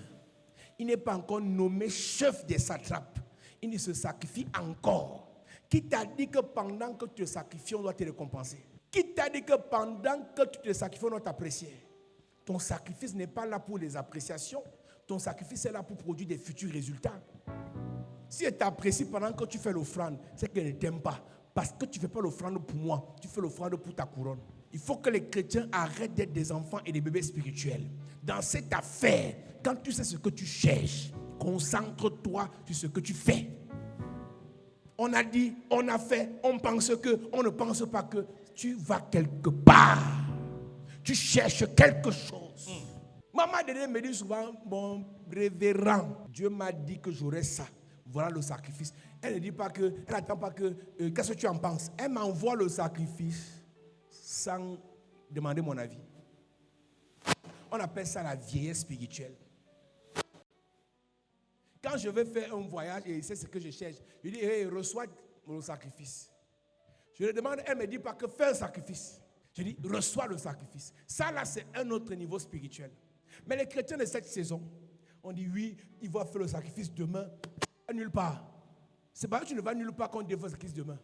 Il n'est pas encore nommé chef des satrapes. Il se sacrifie encore. Qui t'a dit que pendant que tu te sacrifies, on doit te récompenser? Qui t'a dit que pendant que tu te sacrifies, on doit t'apprécier? Ton sacrifice n'est pas là pour les appréciations. Ton sacrifice est là pour produire des futurs résultats. Si elle t'apprécie pendant que tu fais l'offrande, c'est qu'elle ne t'aime pas. Parce que tu ne fais pas l'offrande pour moi, tu fais l'offrande pour ta couronne. Il faut que les chrétiens arrêtent d'être des enfants et des bébés spirituels. Dans cette affaire, quand tu sais ce que tu cherches, concentre-toi sur ce que tu fais. On a dit, on a fait, on pense que, on ne pense pas que. Tu vas quelque part. Tu cherches quelque chose. Maman Dédé me dit souvent, mon révérend, Dieu m'a dit que j'aurais ça. Voilà le sacrifice. Elle ne dit pas que, elle n'attend pas que, qu'est-ce que tu en penses? Elle m'envoie le sacrifice sans demander mon avis. On appelle ça la vieillesse spirituelle. Quand je vais faire un voyage et c'est ce que je cherche, je dis, hey, reçois le sacrifice. Je lui demande, elle ne me dit pas que fais un sacrifice. Je dis, reçois le sacrifice. Ça là, c'est un autre niveau spirituel. Mais les chrétiens de cette saison, On dit oui, il va faire le sacrifice demain. Nulle part. C'est pas que tu ne vas nulle part quand tu fais le sacrifice demain.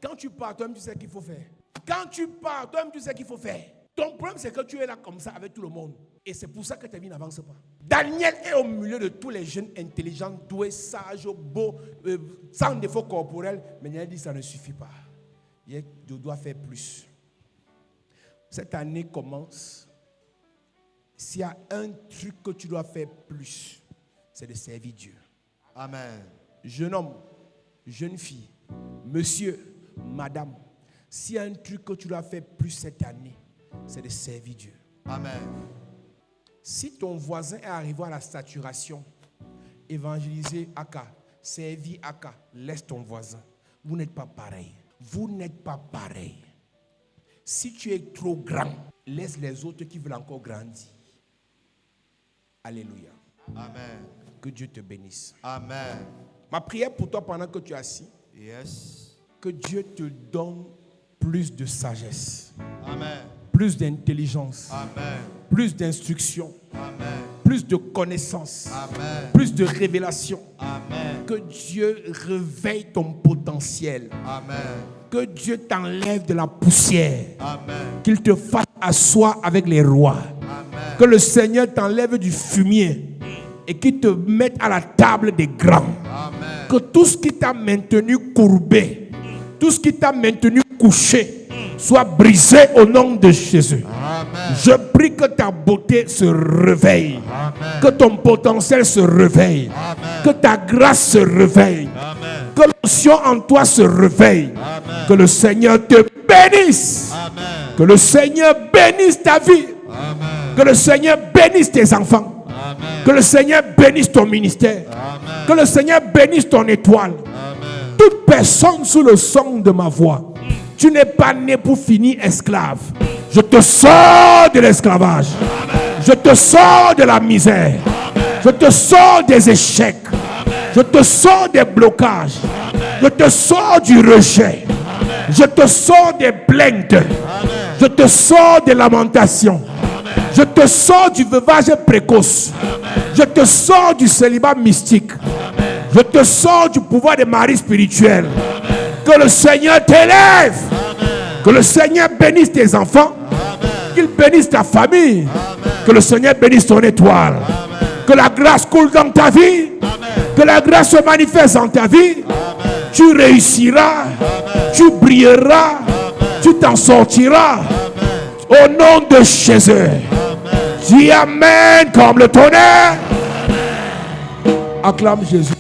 Quand tu pars, toi-même, tu sais qu'il faut faire. Quand tu pars, toi-même, tu sais qu'il faut faire. Ton problème, c'est que tu es là comme ça avec tout le monde. Et c'est pour ça que ta vie n'avance pas. Daniel est au milieu de tous les jeunes intelligents, doués, sages, beaux, sans défaut corporel. Mais Daniel dit ça ne suffit pas. Je dois faire plus. Cette année commence. S'il y a un truc que tu dois faire plus, c'est de servir Dieu. Amen. Jeune homme, jeune fille, monsieur, madame, s'il y a un truc que tu dois faire plus cette année, c'est de servir Dieu. Amen. Si ton voisin est arrivé à la saturation, évangéliser Aka, servir Aka, laisse ton voisin. Vous n'êtes pas pareil. Vous n'êtes pas pareil. Si tu es trop grand, laisse les autres qui veulent encore grandir. Alléluia. Amen. Que Dieu te bénisse. Amen. Ma prière pour toi pendant que tu es assis, Yes. que Dieu te donne plus de sagesse, Amen. plus d'intelligence, Amen. plus d'instruction, Amen. plus de connaissance, Amen. plus de révélation. Amen. Que Dieu réveille ton potentiel. Amen. Que Dieu t'enlève de la poussière. Amen. Qu'il te fasse asseoir avec les rois. Amen. Que le Seigneur t'enlève du fumier et qu'il te mette à la table des grands. Amen. Que tout ce qui t'a maintenu courbé, tout ce qui t'a maintenu couché, soit brisé au nom de Jésus. Amen. Je prie que ta beauté se réveille. Amen. Que ton potentiel se réveille. Amen. Que ta grâce se réveille. Amen. Que l'onction en toi se réveille. Amen. Que le Seigneur te bénisse. Amen. Que le Seigneur bénisse ta vie. Amen. Que le Seigneur bénisse tes enfants. Amen. Que le Seigneur bénisse ton ministère. Amen. Que le Seigneur bénisse ton étoile. Amen. Toute personne sous le son de ma voix, tu n'es pas né pour finir esclave. Je te sors de l'esclavage. Je te sors de la misère. Je te sors des échecs. Je te sors des blocages. Je te sors du rejet. Je te sors des plaintes. Je te sors des lamentations. Je te sors du veuvage précoce. Je te sors du célibat mystique. Je te sors du pouvoir des maris spirituels. Que le Seigneur t'élève. Que le Seigneur bénisse tes enfants. Qu'il bénisse ta famille. Que le Seigneur bénisse ton étoile. Que la grâce coule dans ta vie. Que la grâce se manifeste dans ta vie. Tu réussiras. Tu brilleras. Tu t'en sortiras. Au nom de Jésus. Dis Amen comme le tonnerre. Acclame Jésus.